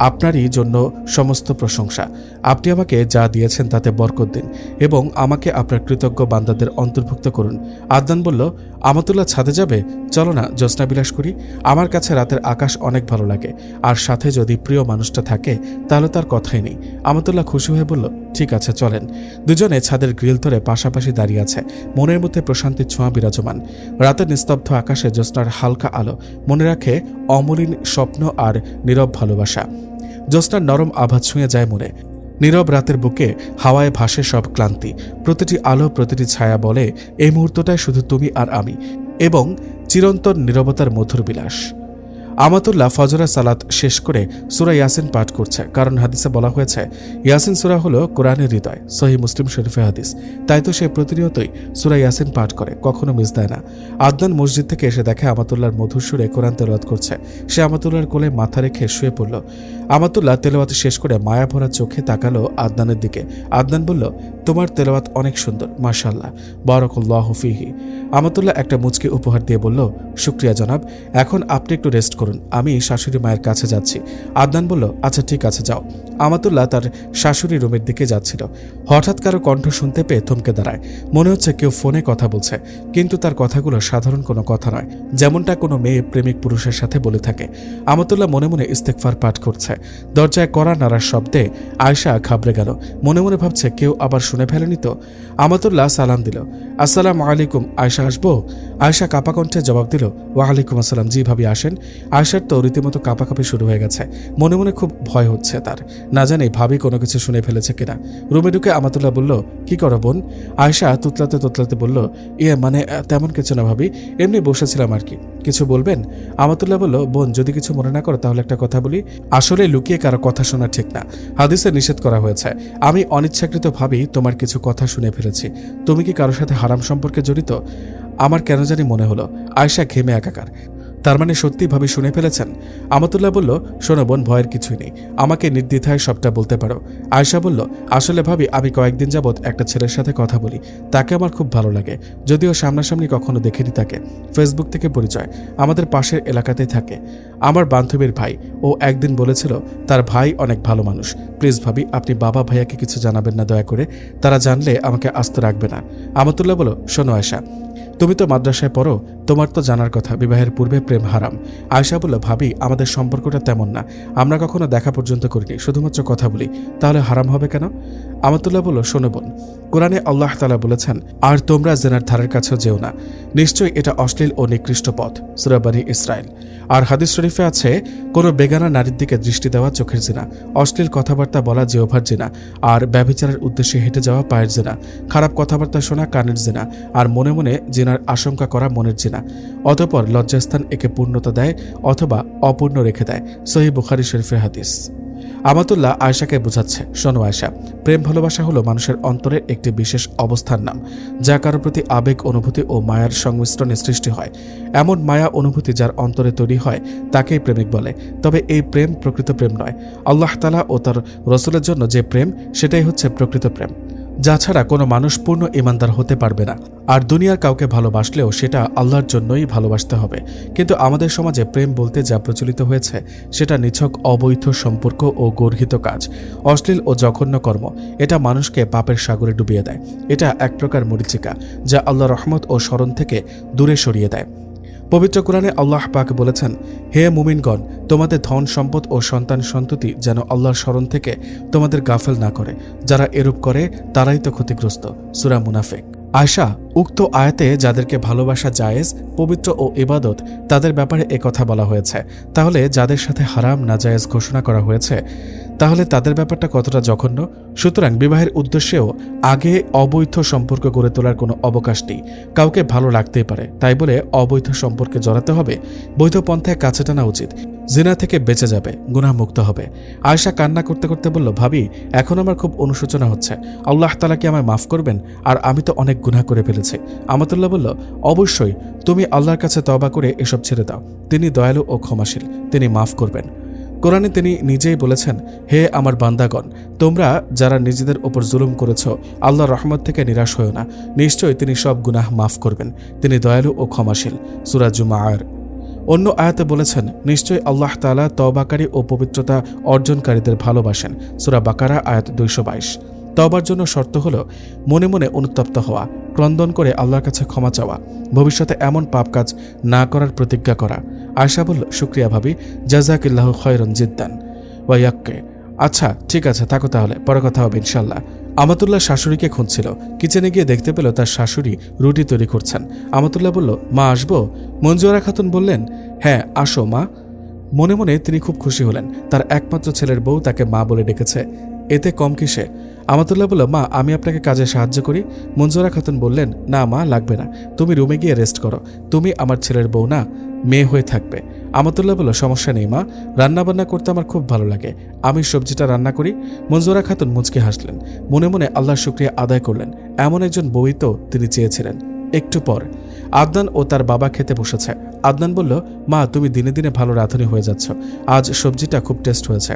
আপনারই জন্য সমস্ত প্রশংসা। আপনি আমাকে যা দিয়েছেন তাতে বরকত দিন এবং আমাকে আপনার কৃতজ্ঞ বান্দাদের অন্তর্ভুক্ত করুন। আদনান বলল, আমাতুল্লাহ ছাদে যাবে? চলো না জ্যোৎস্না বিলাস করি। আমার কাছে রাতের আকাশ অনেক ভালো লাগে, আর সাথে যদি প্রিয় মানুষটা থাকে তাহলে তার কথাই নেই। আমাতুল্লাহ খুশি হয়ে বলল, ঠিক আছে চলেন। দুজনে ছাদের গ্রিল ধরে পাশাপাশি দাঁড়িয়ে আছে। মনের মধ্যে প্রশান্তির ছোঁয়া বিরাজমান। রাতের নিস্তব্ধ আকাশে জ্যোৎস্নার হালকা আলো মনে রাখে অমলিন স্বপ্ন আর নীরব ভালোবাসা। জ্যোৎস্নার নরম আভাস ছুঁয়ে যায় মনে। নীরব রাতের বুকে হাওয়ায় ভাসে সব ক্লান্তি। প্রতিটি আলো, প্রতিটি ছায়া বলে এই মুহূর্তটায় শুধু তুমি আর আমি, এবং চিরন্তন নীরবতার মধুর বিলাস। আমাতুল্লাহ ফজরের সালাত শেষ করে সূরা ইয়াসিন পাঠ করছে, কারণ হাদিসে বলা হয়েছে ইয়াসিন সূরা হলো কোরআনের হৃদয়। সহিহ মুসলিম শরীফে হাদিস। তাই তো সে প্রতিনিয়তই সূরা ইয়াসিন পাঠ করে, কখনো মিস দেয় না। আদনান মসজিদ থেকে এসে দেখে আমাতুল্লাহর মধুর সুরে কোরআন তেলাওয়াত করছে। সে আমাতুল্লাহর কোলে মাথা রেখে শুয়ে পড়ল। আমাতুল্লাহ তেলাওয়াত শেষ করে মায়া ভরা চোখে তাকালো আদনানের দিকে। আদনান বলল, তোমার তেলাওয়াত অনেক সুন্দর, মাশাআল্লাহ, বারাকাল্লাহু ফিহি। আমাতুল্লাহ একটা মুচকি উপহার দিয়ে বলল, শুকরিয়া জনাব, এখন আপনি একটু রেস্ট করুন, আমি শাশুড়ি মায়ের কাছে যাচ্ছি। আদনান বলল, আচ্ছা ঠিক আছে যাও। আমাতুল্লাহ তার শাশুড়ি রুমের দিকে যাচ্ছিল। হঠাৎ কারো কণ্ঠ শুনতে পেয়ে থমকে দাঁড়ায়। মনে হচ্ছে কেউ ফোনে কথা বলছে, কিন্তু তার কথাগুলো সাধারণ কোনো কথা নয়, যেমনটা কোনো মেয়ে প্রেমিক পুরুষের সাথে বলে থাকে। আমাতুল্লাহ মনে মনে ইস্তেগফার পাঠ করছে। দরজায় কড়া নাড়ার শব্দে আয়শা ঘাবড়ে গেল। মনে মনে ভাবছে কেউ আবার শুনে ফেলেনি তো। আমাতুল্লাহ সালাম দিল, আসসালামু আলাইকুম, আয়শা আসবো? আয়শা কাপা কণ্ঠে জবাব দিল, ওয়ালাইকুম আসসালাম, জি ভাবি আসেন। আয়শার তো রীতিমতো কাঁপাকাঁপি শুরু হয়ে গেছে। মনে মনে খুব ভয় হচ্ছে তার, না জানি ভাবি কোনো কিছু শুনে ফেলেছে কিনা। রুমে ঢুকে আমাতুল্লাহ বলল, কি করো বোন? আয়শা তুতলাতে তুতলাতে বলল, মানে তেমন কিছু না ভাবি, এমনি বসেছিলাম আর কি। কিছু বলবেন? আমাতুল্লাহ বলল, বোন যদি কিছু মনে না করো তাহলে একটা কথা বলি। আসলে লুকিয়ে কারো কথা শোনা ঠিক না, হাদিসে নিষেধ করা হয়েছে। আমি অনিচ্ছাকৃত ভাবি তোমার কিছু কথা শুনে ফেলেছি। তুমি কি কারোর সাথে হারাম সম্পর্কে জড়িত? আমার কেন জানি মনে হলো। আয়শা ঘেমে একাকার। তার মানে সত্যি ভাবি শুনে ফেলেছেন? আমাতুল্লাহ বলল, শোনো বোন, ভয়ের কিছুই নেই, আমাকে নির্দ্বিধায় সবটা বলতে পারো। আয়শা বলল, আসলে ভাবি আমি কয়েকদিন যাবৎ একটা ছেলের সাথে কথা বলি, তাকে আমার খুব ভালো লাগে, যদিও সামনাসামনি কখনো দেখিনি তাকে। ফেসবুক থেকে পরিচয়, আমাদের পাশের এলাকাতেই থাকে, আমার বান্ধবীর ভাই। ও একদিন বলেছিল তার ভাই অনেক ভালো মানুষ। প্লিজ ভাবি আপনি বাবা ভাইয়াকে কিছু জানাবেন না দয়া করে, তারা জানলে আমাকে আস্ত রাখবে না। আমাতুল্লাহ বলল, শোনো আয়শা, তুমি তো মাদ্রাসায় পড়ো, তোমার তো জানার কথা বিবাহের পূর্বে প্রেম হারাম। আয়শা বলল, ভাবি আমাদের সম্পর্কটা তেমন না, আমরা কখনো দেখা পর্যন্ত করিনি, শুধুমাত্র কথা বলি, তাহলে হারাম হবে কেন? আমাতুল্লাহ বলল, শোনো বোন, কোরআনে আল্লাহ তাআলা বলেছেন, আর তোমরা জেনার ধারের কাছেও যেও না, নিশ্চয়ই এটা অশ্লীল ও নিকৃষ্ট পথ, সূরা বনী ইসরাইল। আর হাদিস শরীফে আছে, কোনো বেগানা নারীর দিকে দৃষ্টি দেওয়া চোখের জিনা, অশ্লীল কথাবার্তা বলা জিহ্বার জিনা, আর ব্যভিচারের উদ্দেশ্যে হেঁটে যাওয়া পায়ের জিনা, খারাপ কথাবার্তা শোনা কানের জিনা, আর মনে মনে জিনার আশঙ্কা করা মনের জিনা। অতঃপর লজ্জাস্থান একে পূর্ণতা দেয় অথবা অপূর্ণ রেখে দেয়। সহিহ বুখারী শরীফের হাদিস। আমাতুল্লাহ আয়শাকে বোঝাচ্ছে, শোনো আয়শা, প্রেম ভালোবাসা হলো মানুষের অন্তরের একটি বিশেষ অবস্থার নাম, যা কারো প্রতি আবেগ, অনুভূতি ও মায়ার সংমিশ্রণে সৃষ্টি হয়। এমন মায়া অনুভূতি যার অন্তরে তৈরি হয় তাকেই প্রেমিক বলে। তবে এই প্রেম প্রকৃত প্রেম নয়। আল্লাহ তাআলা ও তার রাসূলের জন্য যে প্রেম, সেটাই হচ্ছে প্রকৃত প্রেম, যা ছাড়া কোনো মানুষ পূর্ণ ঈমানদার হতে পারবে না। আর দুনিয়ার কাউকে ভালোবাসলেও সেটা আল্লাহর জন্যই ভালোবাসতে হবে। কিন্তু আমাদের সমাজে প্রেম বলতে যা প্রচলিত হয়েছে সেটা নিছক অবৈধ সম্পর্ক ও গর্হিত কাজ, অশ্লীল ও জঘন্য কর্ম। এটা মানুষকে পাপের সাগরে ডুবিয়ে দেয়। এটা এক প্রকার মরীচিকা, যা আল্লাহর রহমত ও স্মরণ থেকে দূরে সরিয়ে দেয়। পবিত্র কোরআনে আল্লাহ পাক বলেছেন, হে মুমিনগণ, তোমাদের ধন সম্পদ ও সন্তান সন্ততি যেন আল্লাহর স্মরণ থেকে তোমাদের গাফেল না করে। যারা এরূপ করে তারাই তো ক্ষতিগ্রস্ত। সূরা মুনাফিক। আয়শা, উক্ত আয়াতে যাদেরকে ভালোবাসা জায়েজ, পবিত্র ও ইবাদত, তাদের ব্যাপারে একথা বলা হয়েছে। তাহলে যাদের সাথে হারাম নাজায়েজ ঘোষণা করা হয়েছে, তাহলে তাদের ব্যাপারটা কতটা জঘন্য। সুতরাং বিবাহের উদ্দেশ্যেও আগে অবৈধ সম্পর্ক গড়ে তোলার কোনো অবকাশ নেই। কাউকে ভালো লাগতেই পারে, তাই বলে অবৈধ সম্পর্কে জড়াতে হবে? বৈধ পন্থায় কাছে টানা উচিত, জিনা থেকে বেঁচে যাবে, গুনাহমুক্ত হবে। আয়শা কান্না করতে করতে বলল, ভাবি এখন আমার খুব অনুশোচনা হচ্ছে, আল্লাহ তাআলা কি আমায় মাফ করবেন? আর আমি তো অনেক গুনাহ করে ফেলেছি। আমাতুল্লাহ বলল, অবশ্যই, তুমি আল্লাহর কাছে তওবা করে এসব ছেড়ে দাও, তিনি দয়ালু ও ক্ষমাশীল, তিনি মাফ করবেন। কোরআনে তিনি নিজেই বলেছেন, হে আমার বান্দাগণ, তোমরা যারা নিজেদের ওপর জুলুম করেছ, আল্লাহর রহমত থেকে নিরাশ হও না, নিশ্চয়ই তিনি সব গুনাহ মাফ করবেন, তিনি দয়ালু ও ক্ষমাশীল। সূরা জুমাআর। অন্য আয়াতে বলেছেন, নিশ্চয়ই আল্লাহ তাআলা তওবাকারী ও পবিত্রতা অর্জনকারীদের ভালোবাসেন। সূরা বাকারা আয়াত 222। তওবার জন্য শর্ত হলো মনে মনে অনুতপ্ত হওয়া, ক্রন্দন করে আল্লাহর কাছে ক্ষমা চাওয়া, ভবিষ্যতে এমন পাপ কাজ না করার প্রতিজ্ঞা করা। আয়েশা বলল, শুকরিয়া ভাবি, জাযাকিল্লাহু খায়রান জিদ্দান ওয়াইয়াক্কে। আচ্ছা ঠিক আছে, থাকো তাহলে, পরে কথা হবে ইনশাল্লাহ। আমাতুল্লাহ শাশুড়িকে খুঁজছিল। কিচেনে গিয়ে দেখতে পেল তার শাশুড়ি রুটি তৈরি করছেন। আমাতুল্লাহ বলল, মা আসবো? মঞ্জুয়ারা খাতুন বললেন, হ্যাঁ আসো মা। মনে মনে তিনি খুব খুশি হলেন, তার একমাত্র ছেলের বউ তাকে মা বলে ডেকেছে, এতে কম কিসে। আমাতুল্লাহ বলল, মা আমি আপনাকে কাজে সাহায্য করি? মঞ্জুয়ারা খাতুন বললেন, না মা লাগবে না, তুমি রুমে গিয়ে রেস্ট করো, তুমি আমার ছেলের বউ না, মেয়ে হয়ে থাকবে। আমাতুল্লাহ বলল, সমস্যা নেই মা, রান্নাবান্না করতে আমার খুব ভালো লাগে, আমি সবজিটা রান্না করি। মঞ্জুরা খাতুন মুচকে হাসলেন, মনে মনে আল্লাহর শুকরিয়া আদায় করলেন, এমন একজন বউই তো তিনি চেয়েছিলেন। একটু পর আদনান ও তার বাবা খেতে বসেছে। আদনান বলল, মা তুমি দিনে দিনে ভালো রাঁধুনি হয়ে যাচ্ছ, আজ সবজিটা খুব টেস্ট হয়েছে।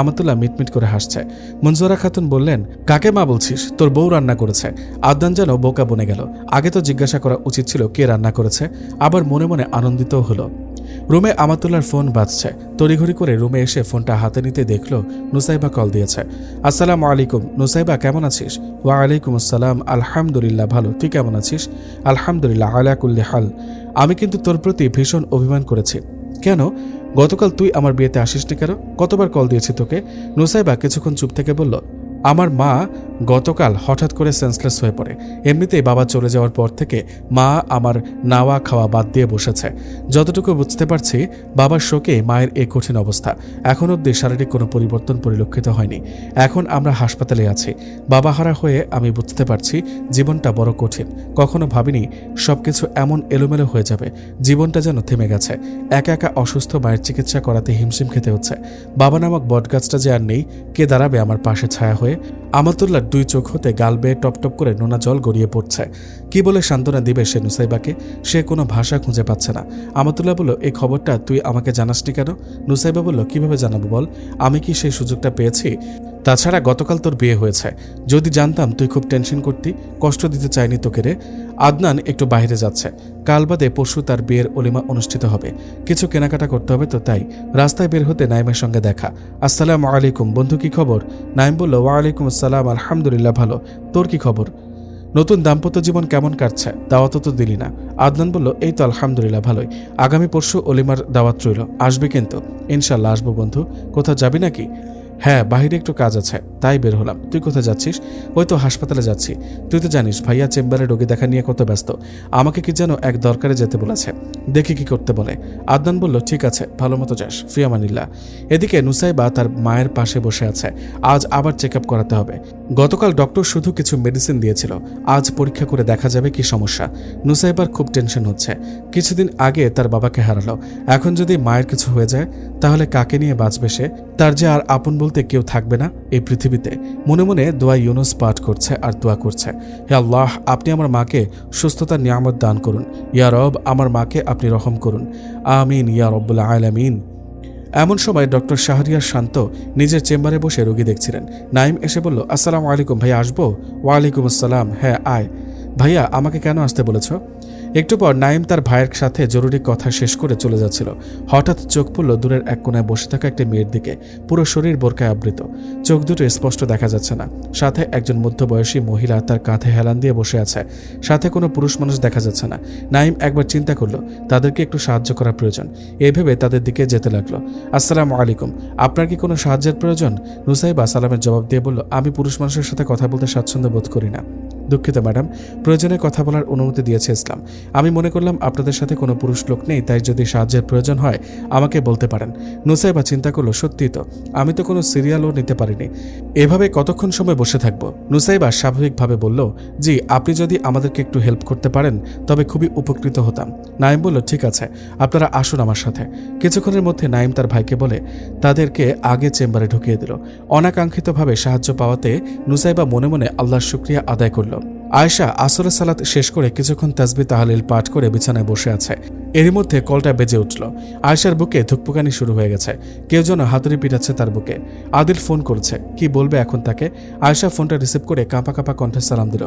আমাতুল্লাহ মিটমিট করে হাসছে। মঞ্জুরা খাতুন বললেন, কাকে মা বলছিস? তোর বউ রান্না করেছে। আদনান যেন বোকা বনে গেল, আগে তো জিজ্ঞাসা করা উচিত ছিল কে রান্না করেছে, আবার মনে মনে আনন্দিতও হলো। রুমে আমাতুল্লাহর ফোন বাজছে। তড়িঘড়ি করে রুমে এসে ফোনটা হাতে নিতে দেখল নুসাইবা কল দিয়েছে। আসসালামু আলাইকুম নুসাইবা, কেমন আছিস? ওয়া আলাইকুম আসসালাম, আলহামদুলিল্লাহ ভালো, তুই কেমন আছিস? আলহামদুলিল্লাহ আলা কুল্লি হাল। আমি কিন্তু তোর প্রতি ভীষণ অভিমান করেছি। কেন? গতকাল তুই আমার বিয়েতে আসিসনি কেন? কতবার কল দিয়েছি তোকে? নুসাইবা কিছুক্ষণ চুপ থেকে বলল, আমার মা গতকাল হঠাৎ করে সেন্সলেস হয়ে পড়ে। এমনিতেই বাবা চলে যাওয়ার পর থেকে মা আমার নাওয়া খাওয়া বাদ দিয়ে বসেছে। যতটুকু বুঝতে পারছি বাবার শোকে মায়ের এই কঠিন অবস্থা। এখন অবধি শারীরিক কোনো পরিবর্তন পরিলক্ষিত হয়নি। এখন আমরা হাসপাতালে আছি। বাবা হারা হয়ে আমি বুঝতে পারছি জীবনটা বড় কঠিন। কখনো ভাবিনি সবকিছু এমন এলোমেলো হয়ে যাবে। জীবনটা যেন থেমে গেছে। একা একা অসুস্থ মায়ের চিকিৎসা করাতে হিমশিম খেতে হচ্ছে। বাবা নামক বটগাছটা যে আর নেই, কে দাঁড়াবে আমার পাশে ছায়া হয়ে? আমাতুল্লাহ দুই চোখ হতে গাল বেয়ে টপ টপ করে নোনা জল গড়িয়ে পড়ছে। কি বলে সান্ত্বনা দিবে সে নুসাইবাকে? সে কোনো ভাষা খুঁজে পাচ্ছে না। আমাতুল্লাহ বলল, এই খবরটা তুই আমাকে জানাসনি কেন? নুসাইবা বলল, কিভাবে জানাবো বল, আমি কি সেই সুযোগটা পেয়েছি? তাছাড়া গতকাল তোর বিয়ে হয়েছে, যদি জানতাম তুই খুব টেনশন করতি। কষ্ট দিতে চাইনি তোকে রে। আদনান একটু বাইরে যাচ্ছে, কাল বাদে পরশু তার বিয়ের অলিমা অনুষ্ঠিত হবে, কিছু কেনাকাটা করতে হবে, তো তাই রাস্তায় বের হতে নাইমের সঙ্গে দেখা। আসসালামু আলাইকুম বন্ধু, কি খবর? নাইম বলল, ওয়ালাইকুম আসসালাম, আলহামদুলিল্লাহ ভালো, তোর কি খবর? নতুন দাম্পত্য জীবন কেমন কাটছে? দাওয়াতও তো দিলি না। আদনান বলল, এই তো আলহামদুলিল্লাহ ভালোই, আগামী পরশু অলিমার দাওয়াত রইল, আসবে কিন্তু? ইনশাল্লাহ আসবো বন্ধু। কোথাও যাবি নাকি? হ্যাঁ বাহিরে একটু কাজ আছে, তাই বের হলাম। তুই কোথায় যাচ্ছিস? ওই তো হাসপাতালে যাচ্ছি। তুই তো জানিস ভাইয়া চেম্বারে রোগী দেখা নিয়ে কত ব্যস্ত, আমাকে কি যেন এক দরকারে যেতে বলেছে, দেখি কি করতে বলে। আদনান বলল, ঠিক আছে, ভালো মতো যাস, ফিয়ামানিল্লাহ। এদিকে নুসাইবা তার মায়ের পাশে বসে আছে। আজ আবার চেক আপ করাতে হবে। গতকাল ডক্টর শুধু কিছু মেডিসিন দিয়েছিল, আজ পরীক্ষা করে দেখা যাবে কি সমস্যা। নুসাইবার খুব টেনশন হচ্ছে। কিছুদিন আগে তার বাবাকে হারালো, এখন যদি মায়ের কিছু হয়ে যায় তাহলে কাকে নিয়ে বাঁচবে সে? তার যে আর আপন বলতে কেউ থাকবে না এই পৃথিবীতে। মনে মনে দোয়া ইউনুস পাঠ করছে আর দোয়া করছে, হে আল্লাহ আপনি আমার মাকে সুস্থতার নিয়ামত দান করুন, ইয়া রব আমার মাকে আপনি রহম করুন, আমিন ইয়া রব্বুল আলামিন। এমন সময় ডক্টর শাহরিয়ার শান্ত নিজের চেম্বারে বসে রোগী দেখছিলেন। নাইম এসে বলল, আসসালামু আলাইকুম ভাইয়া, আসবো? ওয়ালাইকুম আসসালাম, হ্যাঁ আয়। ভাইয়া আমাকে কেন আসতে বলেছ? একটু পর নাইম তার ভাইয়ের সাথে জরুরি কথা শেষ করে চলে যাচ্ছিল। হঠাৎ চোখ পড়ল দূরের এক কোনায় বসে থাকা একটি মেয়ের দিকে, পুরো শরীর বোরকায় আবৃত, চোখ দুটো স্পষ্ট দেখা যাচ্ছে না। সাথে একজন মধ্যবয়সী মহিলা তার কাঁধে হেলান দিয়ে বসে আছে, সাথে কোনো পুরুষ মানুষ দেখা যাচ্ছে না। নাইম একবার চিন্তা করলো তাদেরকে একটু সাহায্য করা প্রয়োজন। এই ভেবে তাদের দিকে যেতে লাগলো। আসসালামু আলাইকুম, আপনার কি কোনো সাহায্যের প্রয়োজন? নুসাইবা সালামের জবাব দিয়ে বলল, আমি পুরুষ মানুষের সাথে কথা বলতে স্বাচ্ছন্দ্য বোধ করি না। দুঃখিত ম্যাডাম, প্রয়োজনে কথা বলার অনুমতি দিয়েছে ইসলাম। আমি মনে করলাম আপনাদের সাথে কোনো পুরুষ লোক নেই, তাই যদি সাহায্যের প্রয়োজন হয় আমাকে বলতে পারেন। নুসাইবা চিন্তা করলো, সত্যি তো, আমি তো কোনো সিরিয়ালও নিতে পারিনি, এভাবে কতক্ষণ সময় বসে থাকবো? নুসাইবা স্বাভাবিকভাবে বলল, জি আপনি যদি আমাদেরকে একটু হেল্প করতে পারেন তবে খুবই উপকৃত হতাম। নাইম বলল, ঠিক আছে আপনারা আসুন আমার সাথে। কিছুক্ষণের মধ্যে নাইম তার ভাইকে বলে তাদেরকে আগে চেম্বারে ঢুকিয়ে দিল। অনাকাঙ্ক্ষিতভাবে সাহায্য পাওয়াতে নুসাইবা মনে মনে আল্লাহর শুকরিয়া আদায় করল। আয়েশা আসরের সালাত শেষ করে কিছুক্ষণ তাসবিহ তাহলিল পাঠ করে বিছানায় বসে আছে। এরই মধ্যে কলটা বেজে উঠল। আয়েশার বুকে ধুকপুকানি শুরু হয়ে গেছে, কেউ যেন হাতুড়ি পিটাচ্ছে তার বুকে। আদিল ফোন করছে, কি বলবে এখন তাকে? আয়েশা ফোনটা রিসিভ করে কাঁপা কাঁপা কণ্ঠে সালাম দিল।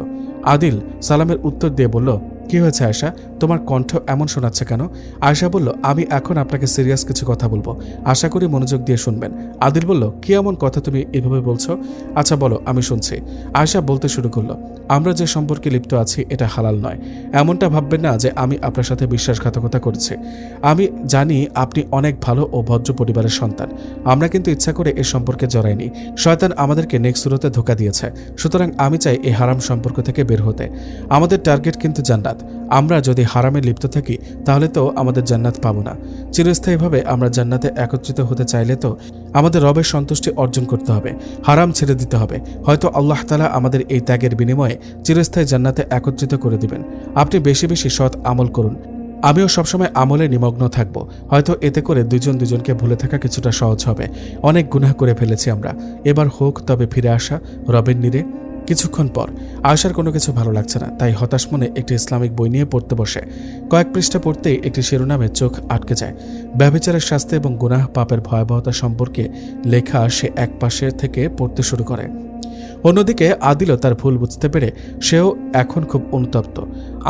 আদিল সালামের উত্তর দিয়ে বলল, কি হয়েছে আয়শা, তোমার কণ্ঠ এমন শোনাচ্ছে কেন? আয়শা বলল, আমি এখন আপনাকে সিরিয়াস কিছু কথা বলবো, আশা করি মনোযোগ দিয়ে শুনবেন। আদিল বলল, কি এমন কথা তুমি এভাবে বলছো? আচ্ছা বলো, আমি শুনছি। আয়শা বলতে শুরু করলো, আমরা যে সম্পর্কে লিপ্ত আছি এটা হালাল নয়। এমনটা ভাববেন না যে আমি আপনার সাথে বিশ্বাসঘাতকতা করছি। আমি জানি আপনি অনেক ভালো ও ভদ্র পরিবারের সন্তান। আমরা কিন্তু ইচ্ছা করে এ সম্পর্কে জড়াইনি। শয়তান আমাদেরকে নেক্সট সুরতে ধোঁকা দিয়েছে। সুতরাং আমি চাই এই হারাম সম্পর্ক থেকে বের হতে। আমাদের টার্গেট কিন্তু জান্নাত। আমরা যদি হারামে লিপ্ত থাকি তাহলে তো আমাদের জান্নাত পাবো না। চিরস্থায়ীভাবে আমরা জান্নাতে একত্রিত হতে চাইলে তো আমাদের রবের সন্তুষ্টি অর্জন করতে হবে, হারাম ছেড়ে দিতে হবে। হয়তো আল্লাহ তাআলা আমাদের এই ত্যাগের বিনিময়ে চিরস্থায়ী জান্নাতে একত্রিত করে দিবেন। আপনি বেশি বেশি সৎ আমল করুন। আমিও সবসময় আমলে নিমগ্ন থাকব। হয়তো এতে করে দুজন দুজনকে ভুলে থাকা কিছুটা সহজ হবে। অনেক গুনাহ করে ফেলেছি আমরা, এবার হোক তবে ফিরে আসা রবের নীড়ে। কিছুক্ষণ পর আয়শার কোনো কিছু ভালো লাগছে না, তাই হতাশ মনে একটি ইসলামিক বই নিয়ে পড়তে বসে। কয়েক পৃষ্ঠা পড়তেই একটি শিরোনামে চোখ আটকে যায়। ব্যভিচারের শাস্তি এবং গুনাহ পাপের ভয়াবহতা সম্পর্কে লেখা সে এক পাশে থেকে পড়তে শুরু করে। অন্যদিকে আদিলও তার ভুল বুঝতে পেরে সেও এখন খুব অনুতপ্ত।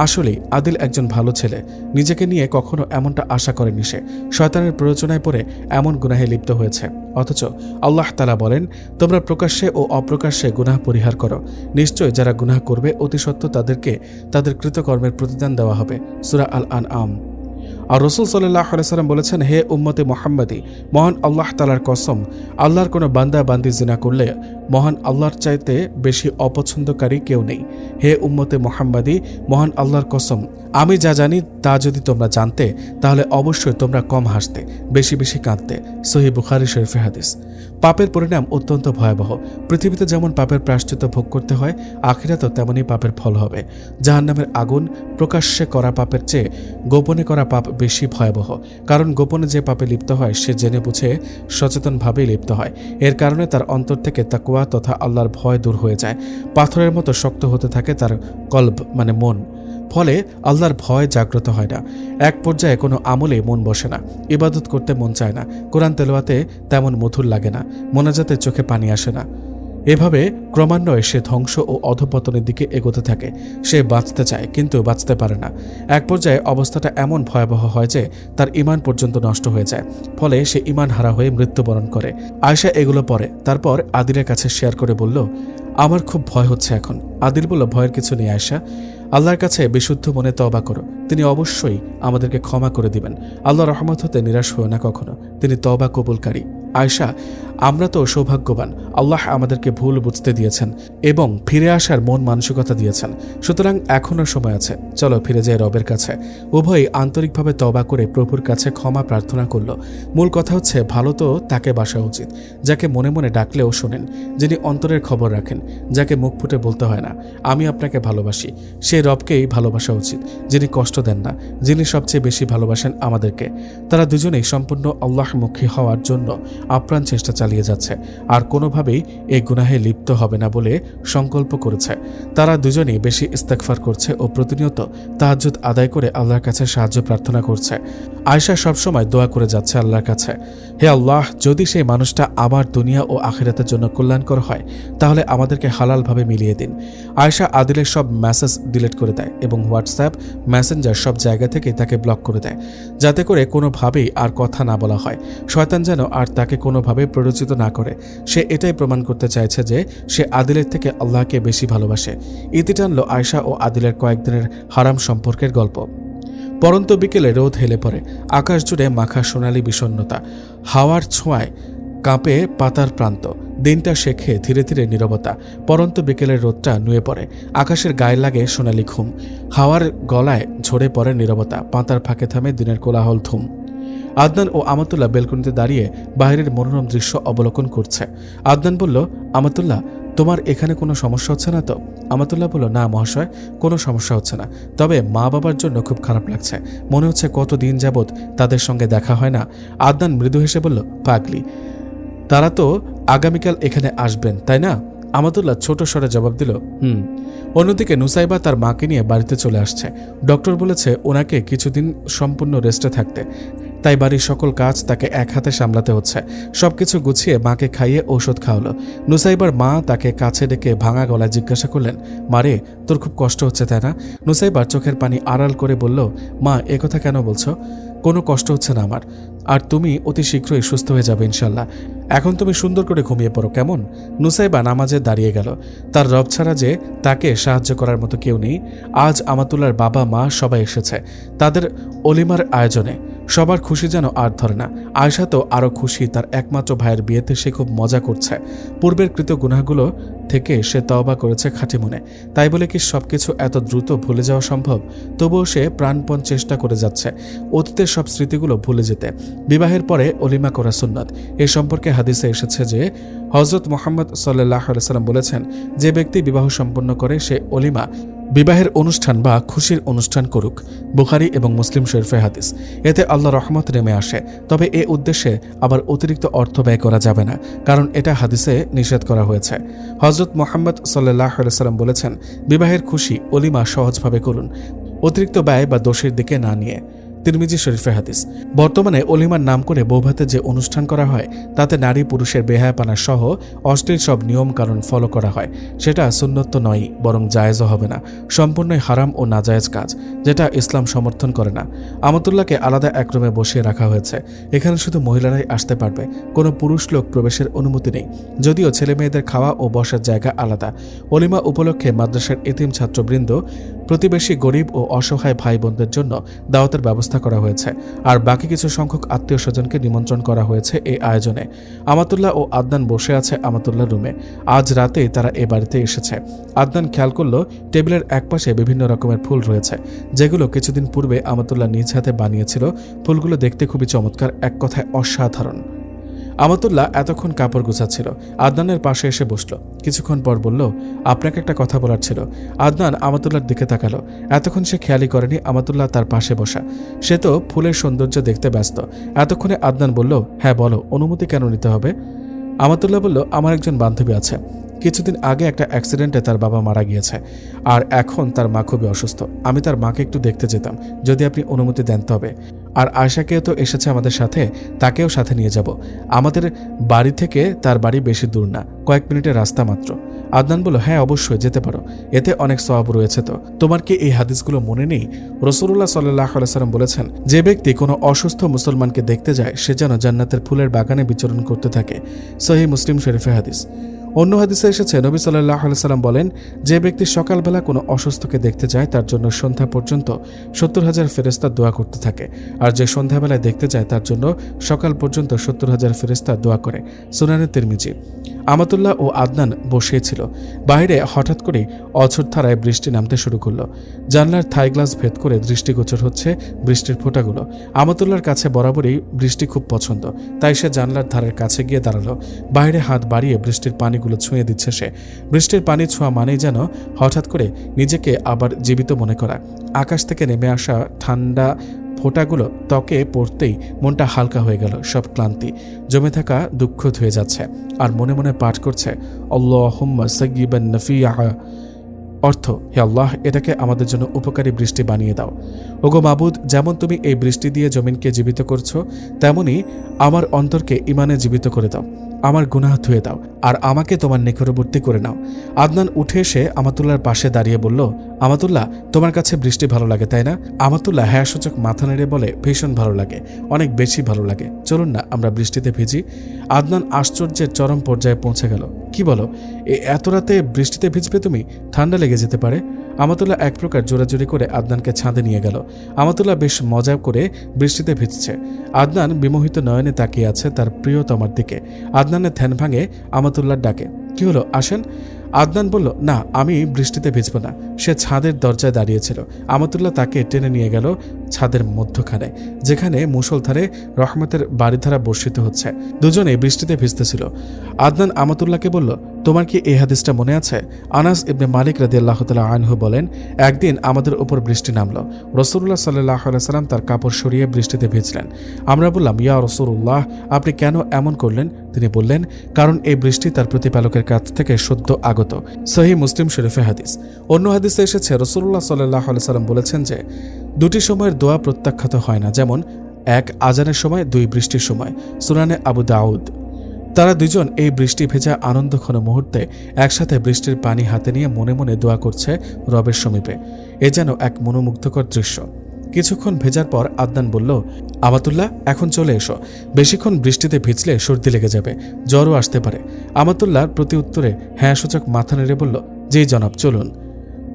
আসলেই আদিল একজন ভালো ছেলে, নিজেকে নিয়ে কখনো এমনটা আশা করেনি সে। শয়তানের প্ররোচনায় পড়ে এমন গুনাহে লিপ্ত হয়েছে। অথচ আল্লাহ তাআলা বলেন, তোমরা প্রকাশ্যে ও অপ্রকাশ্যে গুনাহ পরিহার করো। নিশ্চয় যারা গুনাহ করবে অতি সত্ত্বর তাদেরকে তাদের কৃতকর্মের প্রতিদান দেওয়া হবে। সূরা আল আনআম। আর রাসূল সাল্লাল্লাহু আলাইহি সাল্লাম বলেছেন, হে উম্মতে মুহাম্মাদী, মহান আল্লাহ তাআলার কসম, আল্লাহর কোনো বান্দা বান্দি জিনা করলে মহান আল্লাহর চাইতে বেশি অপছন্দকারী কেউ নেই। হে উম্মতে মুহাম্মাদী, মহান আল্লাহর কসম, আমি যা জানি তা যদি তোমরা জানতে তাহলে অবশ্যই তোমরা কম হাসতে, বেশি বেশি কাঁদতে। সহিহ বুখারী শরীফের হাদিস। পাপের পরিণাম অত্যন্ত ভয়াবহ। পৃথিবীতে যেমন পাপের প্রায়শ্চিত্ত ভোগ করতে হয়, আখিরাতেও তেমনই পাপের ফল হবে। জাহান্নামের আগুন প্রকাশ্যে করা পাপের চেয়ে গোপনে করা পাপ বেশি ভয়াবহ। কারণ গোপনে যে পাপে লিপ্ত হয় সে জেনে বুঝে সচেতনভাবেই লিপ্ত হয়। এর কারণে তার অন্তর থেকে তাকওয়া তথা আল্লাহর ভয় দূর হয়ে যায়। পাথরের মতো শক্ত হতে থাকে তার কলব মানে মন। ফলে আল্লাহর ভয় জাগ্রত হয় না। এক পর্যায়ে কোনো আমলে মন বসে না, ইবাদত করতে মন চায় না, কোরআন তেলাওয়াতে তেমন মধুর লাগে না, মোনাজাতে চোখে পানি আসে না। এভাবে ক্রমান্বয়ে সে ধ্বংস ও অধঃপতনের দিকে এগোতে থাকে। সে বাঁচতে চায় কিন্তু বাঁচতে পারে না। এক পর্যায়ে অবস্থাটা এমন ভয়াবহ হয় যে তার ঈমান পর্যন্ত নষ্ট হয়ে যায়। ফলে সে ঈমান হারা হয়ে মৃত্যুবরণ করে। আয়েশা এগুলো পড়ে, তারপর আদিলের কাছে শেয়ার করে বলল, আমার খুব ভয় হচ্ছে এখন। আদিল বলল, ভয়ের কিছু নেই আয়েশা, আল্লাহর কাছে বিশুদ্ধ মনে তওবা করো, তিনি অবশ্যই আমাদেরকে ক্ষমা করে দিবেন। আল্লাহর রহমত হতে নিরাশ হও না কখনো, তিনি তওবা কবুলকারী। আয়েশা, আমরা তো সৌভাগ্যবান, আল্লাহ আমাদেরকে ভুল বুঝতে দিয়েছেন এবং ফিরে আসার মন মানসিকতা দিয়েছেন। সুতরাং এখনও সময় আছে, চলো ফিরে যাই রবের কাছে। উভয়ই আন্তরিকভাবে তওবা করে প্রভুর কাছে ক্ষমা প্রার্থনা করল। মূল কথা হচ্ছে, ভালো তো তাকে বাসা উচিত যাকে মনে মনে ডাকলেও শোনেন, যিনি অন্তরের খবর রাখেন, যাকে মুখ ফুটে বলতে হয় না আমি আপনাকে ভালোবাসি। সেই রবকেই ভালোবাসা উচিত, যিনি কষ্ট দেন না, যিনি সবচেয়ে বেশি ভালোবাসেন আমাদেরকে। তারা দুজনেই সম্পূর্ণ আল্লাহমুখী হওয়ার জন্য আপ্রাণ চেষ্টা চালিয়ে যাচ্ছে, আর কোনোভাবেই এই গুনাহে লিপ্ত হবে না বলে সংকল্প করেছে। তারা দুজনেই বেশি ইস্তেগফার করছে ও প্রতিনিয়ত তাহাজ্জুদ আদায় করে আল্লাহর কাছে সাহায্য প্রার্থনা করছে। আয়েশা সবসময় দোয়া করে যাচ্ছে আল্লাহর কাছে, হে আল্লাহ, যদি সেই মানুষটা আমার দুনিয়া ও আখিরাতের জন্য কল্যাণকর হয় তাহলে আমাদেরকে হালালভাবে মিলিয়ে দিন। আয়েশা আদিলের সব মেসেজ ডিলিট করে দেয় এবং হোয়াটসঅ্যাপ, মেসেঞ্জার সব জায়গা থেকে তাকে ব্লক করে দেয়, যাতে করে কোনোভাবেই আর কথা না বলা হয়। শয়তান যেন আর তাকে কোনোভাবে প্ররোচিত না করে। সে এটাই প্রমাণ করতে চাইছে যে সে আদিলের থেকে আল্লাহকে বেশি ভালোবাসে। ইতি টানল আয়েশা ও আদিলের কয়েকদিনের হারাম সম্পর্কের গল্প। পরন্ত বিকেলে রোদ হেলে পড়ে, আকাশ জুড়ে মাখা সোনালি বিষণ্ণতা, হাওয়ার ছোঁয়ায় কাঁপে পাতার প্রান্ত। দিনটা শেখে ধীরে ধীরে নীরবতা। পরন্ত বিকেলের রোদটা নুয়ে পড়ে, আকাশের গায়ে লাগে সোনালি ঘুম। হাওয়ার গলায় ঝরে পড়ে নীরবতা, পাতার ফাঁকে থামে দিনের কোলাহল ধুম। আদনান ও আমাতুল্লাহ বেলকনিতে দাঁড়িয়ে বাইরের মনোরম দৃশ্য অবলোকন করছে। আদনান বলল, আমাতুল্লাহ, তোমার এখানে কোনো সমস্যা হচ্ছে না তো? আমাতুল্লাহ বলল, না মহাশয়, কোনো সমস্যা হচ্ছে না, তবে মা বাবার জন্য খুব খারাপ লাগছে। মনে হচ্ছে কতদিন যাবৎ তাদের সঙ্গে দেখা হয় না। আদনান মৃদু হেসে বলল, পাগলি, তারা তো আগামীকাল এখানে আসবেন তাই না? আমাতুল্লাহ ছোট স্বরে জবাব দিল, অন্যদিকে নুসাইবা তার মাকে নিয়ে বাড়িতে চলে আসছে। ডক্টর বলেছে ওনাকে কিছুদিন সম্পূর্ণ রেস্টে থাকতে। তাই বাড়ির সকল কাজ তাকে এক হাতে সামলাতে হচ্ছে। সবকিছু গুছিয়ে মাকে খাইয়ে ঔষধ খাওয়ালো। নুসাইবার মা তাকে কাছে ডেকে ভাঙা গলায় জিজ্ঞাসা করলেন, মারে, তোর খুব কষ্ট হচ্ছে তাই না? নুসাইবার চোখের পানি আড়াল করে বলল, মা, একথা কেন বলছো? কোনো কষ্ট হচ্ছে না আমার, আর তুমি অতি শীঘ্রই সুস্থ হয়ে যাবে ইনশাল্লাহ। এখন তুমি সুন্দর করে ঘুমিয়ে পড়ো, কেমন? নুসাইবা নামাজে দাঁড়িয়ে গেল। তার রব ছাড়া যে তাকে সাহায্য করার মতো কেউ নেই। আজ আমাতুল্লাহর বাবা মা সবাই এসেছে তাদের অলিমার আয়োজনে। সবার খুশি যেন আর ধরে না। আয়শা তো আরও খুশি, তার একমাত্র ভাইয়ের বিয়েতে সে খুব মজা করছে। পূর্বের কৃত গুনাহগুলো থেকে সে তওবা করেছে খাঁটি মনে। তাই বলে কি সবকিছু এত দ্রুত ভুলে যাওয়া সম্ভব? তবুও সে প্রাণপণ চেষ্টা করে যাচ্ছে অতীতের সব স্মৃতিগুলো ভুলে যেতে। বিবাহের পরে অলিমা করা সুন্নাত। এ সম্পর্কে হাদিসে এসেছে যে হযরত মুহাম্মদ সাল্লাল্লাহু আলাইহি ওয়াসাল্লাম বলেছেন, যে ব্যক্তি বিবাহ সম্পন্ন করে সে অলিমা, বিবাহের অনুষ্ঠান বা খুশির অনুষ্ঠান করুক। বুখারী এবং মুসলিম শরীফের হাদিস। এতে আল্লাহর রহমত নেমে আসে। তবে এ উদ্দেশ্যে আবার অতিরিক্ত অর্থ ব্যয় করা যাবে না, কারণ এটা হাদিসে নিষেধ করা হয়েছে। হযরত মুহাম্মদ সাল্লাল্লাহু আলাইহি ওয়াসাল্লাম বলেছেন, বিবাহের খুশি অলিমা সহজভাবে করুন, অতিরিক্ত ব্যয় বা দোষের দিকে না নিয়ে। তিরমিজি শরীফের হাদিস। বর্তমানে অলিমার নাম করে বৌভাতে যে অনুষ্ঠান করা হয় তাতে নারী পুরুষের বেহায়াপানা সহ অশ্লীল সব নিয়ম কারণ ফলো করা হয়। সেটা সুন্নত তো নয়, বরং জায়েজও হবে না, সম্পূর্ণই হারাম ও নাজায়েজ কাজ, যেটা ইসলাম সমর্থন করে না। আমাতুল্লাহকে আলাদা এক রুমে বসিয়ে রাখা হয়েছে। এখানে শুধু মহিলারাই আসতে পারবে, কোনো পুরুষ লোক প্রবেশের অনুমতি নেই। যদিও ছেলে মেয়েদের খাওয়া ও বসার জায়গা আলাদা। অলিমা উপলক্ষে মাদ্রাসার এতিম ছাত্রবৃন্দ, প্রতিবেশী, গরিব ও অসহায় ভাই বোনদের জন্য দাওয়াতের ব্যবস্থা করা হয়েছে। আর বাকি কিছু সংখ্যক আত্মীয় স্বজনকে নিমন্ত্রণ করা হয়েছে এই আয়োজনে। আমাতুল্লাহ ও আদনান বসে আছে আমাতুল্লাহ রুমে। আজ রাতে তারা এ বাড়িতে এসেছে। আদনান খেয়াল করল টেবিলের একপাশে বিভিন্ন রকমের ফুল রয়েছে, যেগুলো কিছুদিন পূর্বে আমাতুল্লাহ নিজ হাতে বানিয়েছিল। ফুলগুলো দেখতে খুবই চমৎকার, এক কথায় অসাধারণ। আমাতুল্লাহ এতক্ষণ কাপড় গুছাচ্ছিল। আদনানের পাশে এসে বসল। কিছুক্ষণ পর বলল, আপনাকে একটা কথা বলার ছিল। আদনান আমাতুল্লাহর দিকে তাকালো। এতক্ষণ সে খেয়ালই করেনি আমাতুল্লাহ তার পাশে বসা। সে তো ফুলের সৌন্দর্য দেখতে ব্যস্ত। এতক্ষণে আদনান বলল, হ্যাঁ বলো, অনুমতি কেন নিতে হবে? আমাতুল্লাহ বলল, আমার একজন বান্ধবী আছে। কিছুদিন আগে একটা অ্যাক্সিডেন্টে তার বাবা মারা গিয়েছে, আর এখন তার মা খুবই অসুস্থ। আমি তার মাকে একটু দেখতে যেতাম, যদি আপনি অনুমতি দেন তবে। আর আয়শাকেও তো এসেছে আমাদের সাথে, তাকেও সাথে নিয়ে যাব। আমাদের বাড়ি থেকে তার বাড়ি বেশি দূর না, কয়েক মিনিটের রাস্তা মাত্র। আদনান বলল, হ্যাঁ অবশ্যই যেতে পারো, এতে অনেক সওয়াব রয়েছে। তো তোমার কি এই হাদিসগুলো মনে নেই? রাসূলুল্লাহ সাল্লাল্লাহু আলাইহি ওয়াসাল্লাম বলেছেন, যে ব্যক্তি কোনো অসুস্থ মুসলমানকে দেখতে যায় সে যেন জান্নাতের ফুলের বাগানে বিচরণ করতে থাকে। সহিহ মুসলিম শরীফের হাদিস। অন্য হাদিসে এসেছে, নবী সাল্লাল্লাহু আলাইহি ওয়াসাল্লাম বলেন, যে ব্যক্তি সকালবেলা কোনো অসুস্থকে দেখতে যায় তার জন্য সন্ধ্যা পর্যন্ত ৭০,০০০ ফেরেশতা দোয়া করতে থাকে, আর যে সন্ধ্যাবেলায় দেখতে যায় তার জন্য সকাল পর্যন্ত ৭০,০০০ ফেরেশতা দোয়া করে। সুনানে তিরমিজি। আমাতুল্লাহ ও আদনান বসিয়েছিল। বাইরে হঠাৎ করে অঝোর ধারায় বৃষ্টি নামতে শুরু করলো। জানলার থাই গ্লাস ভেদ করে দৃষ্টিগোচর হচ্ছে বৃষ্টির ফোঁটাগুলো। আমাতুল্লাহর কাছে বরাবরই বৃষ্টি খুব পছন্দ, তাই সে জানলার ধারের কাছে গিয়ে দাঁড়ালো। বাইরে হাত বাড়িয়ে বৃষ্টির পানিগুলো ছুঁয়ে দিচ্ছে সে। বৃষ্টির পানি ছোঁয়া মানেই যেন হঠাৎ করে নিজেকে আবার জীবিত মনে করা। আকাশ থেকে নেমে আসা ঠান্ডা ফোঁটাগুলো ত্বকে পড়তেই মনটা হালকা হয়ে গেল। সব ক্লান্তি, জমে থাকা দুঃখ ধুয়ে যাচ্ছে। আর মনে মনে পাঠ করছে, আল্লাহুম্মা সাগিবান নাফিআ। অর্থ, হে আল্লাহ, এটাকে আমাদের জন্য উপকারী বৃষ্টি বানিয়ে দাও। ওগো মাবুদ, যেমন তুমি এই বৃষ্টি দিয়ে জমিনকে জীবিত করছো, তেমনি আমার অন্তরকে ইমানে জীবিত করে দাও। আমার গুনাহ ধুয়ে দাও আর আমাকে তোমার নিকটবর্তী করে নাও। আদনান উঠে এসে আমাতুল্লাহর পাশে দাঁড়িয়ে বলল, আমাতুল্লাহ, তোমার কাছে বৃষ্টি ভালো লাগে তাই না? আমাতুল্লাহ হ্যাঁ সূচক মাথা নেড়ে বলে, ভীষণ ভালো লাগে, অনেক বেশি ভালো লাগে, চলুন না আমরা বৃষ্টিতে ভিজি। আদনান আশ্চর্যের চরম পর্যায়ে পৌঁছে গেল। কি বলো, এত রাতে বৃষ্টিতে ভিজবে তুমি? ঠান্ডা লেগে যেতে পারে। আমাতুল্লাহ এক প্রকার জোরাজুরি করে আদনানকে ছাদে নিয়ে গেল। আমাতুল্লাহ বেশ মজা করে বৃষ্টিতে ভিজছে। আদনান বিমোহিত নয়নে তাকিয়ে আছে তার প্রিয়তমার দিকে। আদনানের ধ্যান ভাঙে আমাতুল্লাহর ডাকে, কি হলো, আসেন। আদনান বলল, না, আমি বৃষ্টিতে ভিজব না। সে ছাদের দরজায় দাঁড়িয়েছিল। আমাতুল্লাহ তাকে টেনে নিয়ে গেল ছাদের মধ্যখানে, যেখানে মুষলধারে রহমতের বাড়িধারা বর্ষিত হচ্ছে। দুজনে বৃষ্টিতে ভিজতেছিল। আদনান আমাতুল্লাহকে বলল, তোমার কি এই হাদিসটা মনে আছে? আনাস ইবনে মালিক রাদিয়াল্লাহু তাআলা আনহু বলেন, একদিন আমাদের উপর বৃষ্টি নামলো। রাসূলুল্লাহ সাল্লাল্লাহু আলাইহি ওয়াসাল্লাম তার কাপড় সরিয়ে বৃষ্টিতে ভিজলেন। আমরা বললাম, ইয়া রাসূলুল্লাহ, আপনি কেন এমন করলেন? তিনি বললেন, কারণ এই বৃষ্টি তার প্রতিপালকের কাছ থেকে সদ্য আগত। সহিহ মুসলিম শরীফের হাদিস। অন্য হাদিসে এসেছে, রাসূলুল্লাহ সাল্লাল্লাহু আলাইহি ওয়াসাল্লাম বলেছেন যে, দুটি সময়ের দোয়া প্রত্যাখ্যাত হয় না, যেমন এক আজানের সময়, দুই বৃষ্টির সময়। সুনানে আবু দাউদ। তারা দুজন এই বৃষ্টি ভেজা আনন্দঘন মুহূর্তে একসাথে বৃষ্টির পানি হাতে নিয়ে মনে মনে দোয়া করছে রবের সমীপে। এ যেন এক মনোমুগ্ধকর দৃশ্য। কিছুক্ষণ ভেজার পর আদনান বলল, আমাতুল্লাহ, এখন চলে এসো। বেশিক্ষণ বৃষ্টিতে ভিজলে সর্দি লেগে যাবে, জ্বরও আসতে পারে। আমাতুল্লাহর প্রতি উত্তরে হ্যাঁ সূচক মাথা নেড়ে বলল, জি জনাব, চলুন।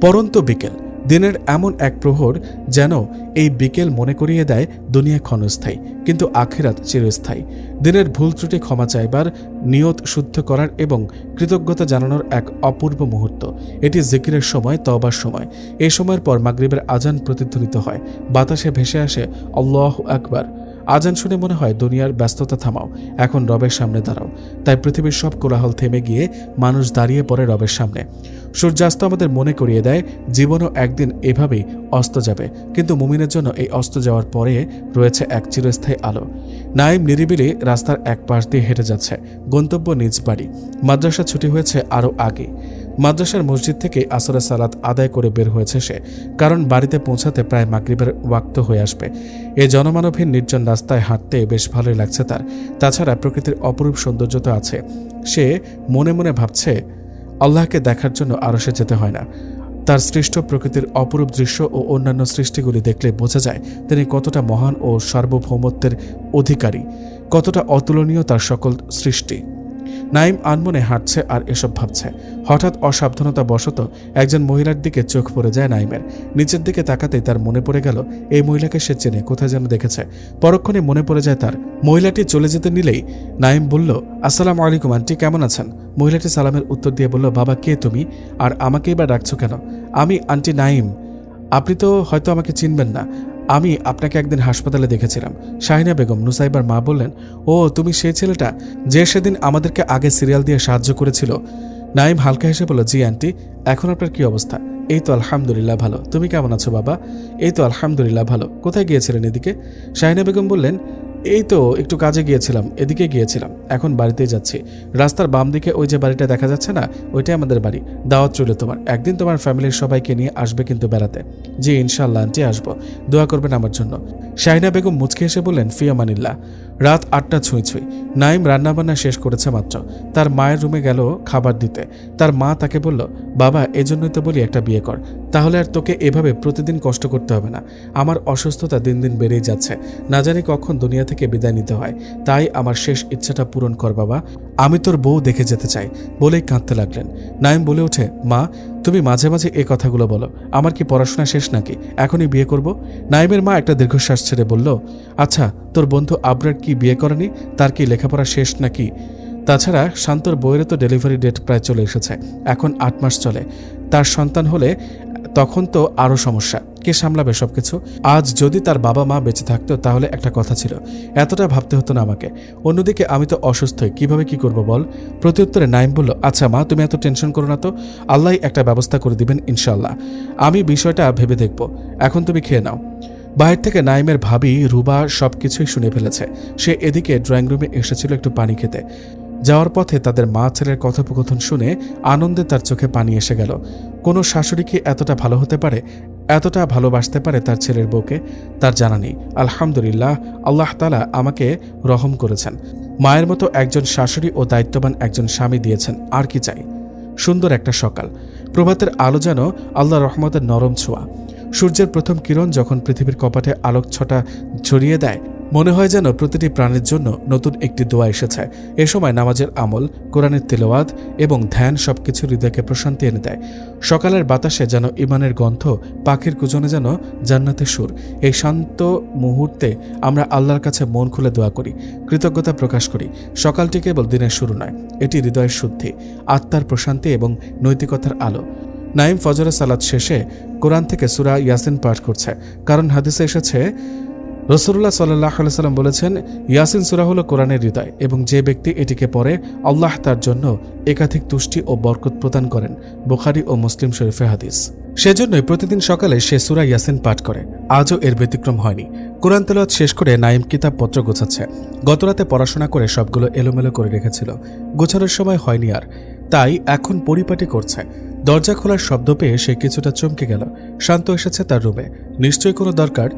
পরন্ত বিকেল, দিনের এমন এক প্রহর যেন এই বিকেল মনে করিয়ে দেয় দুনিয়া ক্ষণস্থায়ী, কিন্তু আখিরাত চিরস্থায়ী। দিনের ভুল ত্রুটি ক্ষমা চাইবার, নিয়ত শুদ্ধ করার এবং কৃতজ্ঞতা জানানোর এক অপূর্ব মুহূর্ত। এটি জিকিরের সময়, তওবার সময়। এই সময়ের পর মাগরিবের আজান প্রতিধ্বনিত হয়। বাতাসে ভেসে আসে আল্লাহু আকবার। আজান শুনে মনে হয় দুনিয়ার ব্যস্ততা থামাও, এখন রবের সামনে দাঁড়াও। তাই পৃথিবীর সব কোলাহল থেমে গিয়ে মানুষ দাঁড়িয়ে পড়ে রবের সামনে। সূর্যাস্ত আমাদের মনে করিয়ে দেয় জীবনও একদিন এভাবেই অস্ত যাবে, কিন্তু মুমিনের জন্য এই অস্ত যাওয়ার পরে রয়েছে এক চিরস্থায়ী আলো। নাইম নিরিবিলি রাস্তার এক পাশ দিয়ে হেঁটে যাচ্ছে, গন্তব্য নিজ বাড়ি। মাদ্রাসা ছুটি হয়েছে আরও আগে। মাদ্রাসার মসজিদ থেকে আসরের সালাত আদায় করে বের হয়েছে সে, কারণ বাড়িতে পৌঁছাতে প্রায় মাগরিবের ওয়াক্ত হয়ে আসবে। এই জনমানবহীন নির্জন রাস্তায় হাঁটতে বেশ ভালোই লাগছে তার। তাছাড়া প্রকৃতির অপরূপ সৌন্দর্যতা আছে। সে মনে মনে ভাবছে, আল্লাহকে দেখার জন্য আরো সে যেতে হয় না। তার সৃষ্ট প্রকৃতির অপরূপ দৃশ্য ও অন্যান্য সৃষ্টিগুলি দেখলে বোঝা যায় তিনি কতটা মহান ও সার্বভৌমত্বের অধিকারী, কতটা অতুলনীয় তার সকল সৃষ্টি। নাইম আনমনে হাঁটছে আর এসব ভাবছে। হঠাৎ অসাবধানতা বশত একজন মহিলার দিকে চোখ পড়ে যায় নাইমের। নিচের দিকে তাকাতেই তার মনে পড়ে গেল এই মহিলাকে সে চেনে, কোথায় যেন দেখেছে। পরক্ষণে মনে পড়ে যায় তার। মহিলাটি চলে যেতে নিলেই নাইম বলল, আসসালামু আলাইকুম আন্টি, কেমন আছেন? মহিলাটি সালামের উত্তর দিয়ে বলল, বাবা, কে তুমি? আর আমাকেই বা ডাকছো কেন? আমি আন্টি নাইম। আপনি তো হয়তো আমাকে চিনবেন না। আমি আপনাকে একদিন হাসপাতালে দেখেছিলাম। শাহিনা বেগম, নুসাইবার মা, বললেন, ও তুমি সেই ছেলেটা যে সেদিন আমাদেরকে আগে সিরিয়াল দিয়ে সাহায্য করেছিল? নাইম হালকা হেসে বলল, জি আন্টি। এখন আপনার কি অবস্থা? এই তো আলহামদুলিল্লাহ ভালো। তুমি কেমন আছো বাবা? এই তো আলহামদুলিল্লাহ ভালো। কোথায় গিয়েছিলেন এদিকে? শাহিনা বেগম বললেন, এই তো একটু কাজে গিয়েছিলাম, এদিকে গিয়েছিলাম, এখন বাড়িতেই যাচ্ছি। রাস্তার বাম দিকে ওই যে বাড়িটা দেখা যাচ্ছে না, ওইটাই আমাদের বাড়ি। দাওয়াত রইল তোমার। একদিন তোমার ফ্যামিলির সবাইকে নিয়ে আসবে কিন্তু বেড়াতে। জি ইনশাআল্লাহ আন্টি, আসবো। দোয়া করবেন আমার জন্য। শাহিনা বেগম মুচকে এসে বললেন, ফিয়ামানিল্লাহ। রাত 8টা ছুঁই ছুঁই। নাইম রান্নাবান্না শেষ করেছে মাত্র। তার মায়ের রুমে গেল খাবার দিতে। তার মা তাকে বলল, বাবা, এজন্যই তো বলি একটা বিয়ে কর, তাহলে আর তোকে এভাবে প্রতিদিন কষ্ট করতে হবে না। আমার অসুস্থতা দিন দিন বেড়েই যাচ্ছে, না জানি কখন দুনিয়া থেকে বিদায় নিতে হয়। তাই আমার শেষ ইচ্ছাটা পূরণ কর বাবা, আমি তোর বউ দেখে যেতে চাই। বলেই কাঁদতে লাগলেন। নাইম বলে ওঠে, মা, তুমি মাঝে মাঝে এই কথাগুলো বলো, আমার কি পড়াশোনা শেষ নাকি? এখনই বিয়ে করব? নাইমের মা একটা দীর্ঘশ্বাস ছেড়ে বলল, আচ্ছা, তোর বন্ধু আবরার কি বিয়ে করেনি? তার কি লেখাপড়া শেষ নাকি? তাছাড়া শান্তর বইয়েরও তো ডেলিভারি ডেট প্রায় চলে এসেছে, এখন 8 মাস চলে। তার সন্তান হলে তখন তো আরও সমস্যা, কে সামলাবে সবকিছু? আজ যদি তার বাবা মা বেঁচে থাকতো তাহলে একটা কথা ছিল, এতটা ভাবতে হতো না আমাকে। অন্যদিকে আমি তো অসুস্থই, কিভাবে কি করব বল? প্রত্যুত্তরে নাইম বলল, আচ্ছা মা, তুমি এত টেনশন করো না তো, আল্লাহ একটা ব্যবস্থা করে দিবেন ইনশাল্লাহ। আমি বিষয়টা ভেবে দেখব, এখন তুমি খেয়ে নাও। বাহির থেকে নাইমের ভাবি রুবা সবকিছুই শুনে ফেলেছে। সে এদিকে ড্রয়িং রুমে এসেছিল একটু পানি খেতে। যাওয়ার পথে তাদের মা ছেলের কথোপকথন শুনে আনন্দে তার চোখে পানি এসে গেল। কোনো শাশুড়ি কি এতটা ভালো হতে পারে, এতটা ভালোবাসতে পারে তার ছেলের বউকে? তার জানা নেই। আলহামদুলিল্লাহ, আল্লাহ তাআলা আমাকে রহম করেছেন। মায়ের মতো একজন শাশুড়ি ও দায়িত্ববান একজন স্বামী দিয়েছেন, আর কি চাই? সুন্দর একটা সকাল। প্রভাতের আলো যেন আল্লাহর রহমতের নরম ছোঁয়া। সূর্যের প্রথম কিরণ যখন পৃথিবীর কপাটে আলোক ছটা ছড়িয়ে দেয়, মনে হয় যেন প্রতিটি প্রাণের জন্য নতুন একটি দোয়া এসেছে। এ সময় নামাজের আমল, কোরআনের তিলাওয়াত এবং ধ্যান সবকিছু হৃদয়কে প্রশান্তি এনে দেয়। সকালের বাতাসে যেন ইমানের গন্ধ, পাখির কুজনে যেন জান্নাতের সুর। এই শান্ত মুহূর্তে আমরা আল্লাহর কাছে মন খুলে দোয়া করি, কৃতজ্ঞতা প্রকাশ করি। সকালটি কেবল দিনের শুরু নয়, এটি হৃদয়ের শুদ্ধি, আত্মার প্রশান্তি এবং নৈতিকতার আলো। নাইম ফজরের সালাত শেষে কোরআন থেকে সূরা ইয়াসিন পাঠ করছে, কারণ হাদিসে এসেছে রাসূলুল্লাহ সাল্লাল্লাহু আলাইহি ওয়াসাল্লাম বলেছেন, ইয়াসিন সূরা হলো কোরআনের হৃদয় এবং যে ব্যক্তি এটিকে পড়ে আল্লাহ তার জন্য একাধিক তুষ্টি ও বরকত প্রদান করেন। বুখারী ও মুসলিম শরীফে হাদিস। সেজন্যই প্রতিদিন সকালে সে সূরা ইয়াসিন পাঠ করে। আজও এর ব্যতিক্রম হয়নি। কোরআন তেলাওয়াত শেষ করে নাইম কিতাবপত্র গোছাচ্ছে। গতরাতে পড়াশোনা করে সবগুলো এলোমেলো করে রেখেছিল, গোছানোর সময় হয়নি আর, তাই এখন পরিপাটি করছে। দরজা খোলার শব্দ পেয়ে সে কিছুটা চমকে গেল। শান্ত এসেছে তার রুমে। নিশ্চয়ই কোনো দরকার।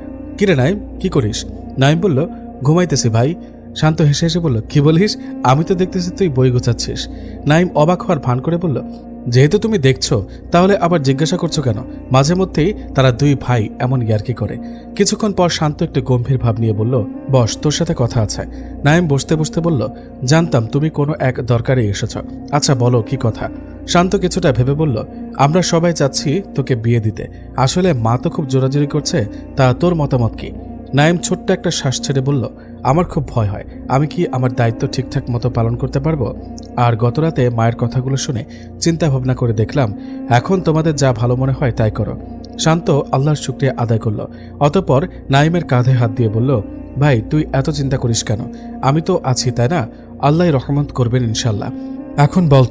কিরে নাইম, কি করিস? নাইম বলল, ঘুমাইতেছি ভাই। শান্ত হেসে হেসে বলল, কি বলিস? আমি তো দেখতেছি তুই বই গোছাচ্ছিস। নাইম অবাক হওয়ার ভান করে বলল, যেহেতু তুমি দেখছো তাহলে আবার জিজ্ঞাসা করছো কেন? মাঝে মধ্যেই তারা দুই ভাই এমন ইয়ার্কি করে। কিছুক্ষণ পর শান্ত একটু গম্ভীর ভাব নিয়ে বলল, বস, তোর সাথে কথা আছে। নাইম বসতে বসতে বলল, জানতাম তুমি কোনো এক দরকারে এসেছ। আচ্ছা বলো, কি কথা? শান্ত কিছুটা ভেবে বলল, আমরা সবাই চাচ্ছি তোকে বিয়ে দিতে। আসলে মা তো খুব জোরাজোরি করছে, তা তোর মতামত কি? নাইম ছোট্ট একটা শ্বাস ছেড়ে বলল, আমার খুব ভয় হয়। আমি কি আমার দায়িত্ব ঠিকঠাক মতো পালন করতে পারবো? আর গতরাতে মায়ের কথাগুলো শুনে চিন্তা ভাবনা করে দেখলাম, এখন তোমাদের যা ভালো মনে হয় তাই করো। শান্ত আল্লাহর শুকরিয়া আদায় করল। অতঃপর নাইমের কাঁধে হাত দিয়ে বলল, ভাই তুই এত চিন্তা করিস কেন? আমি তো আছি, তাই না? আল্লাহ রহমত করবেন ইনশাল্লাহ। এখন বল,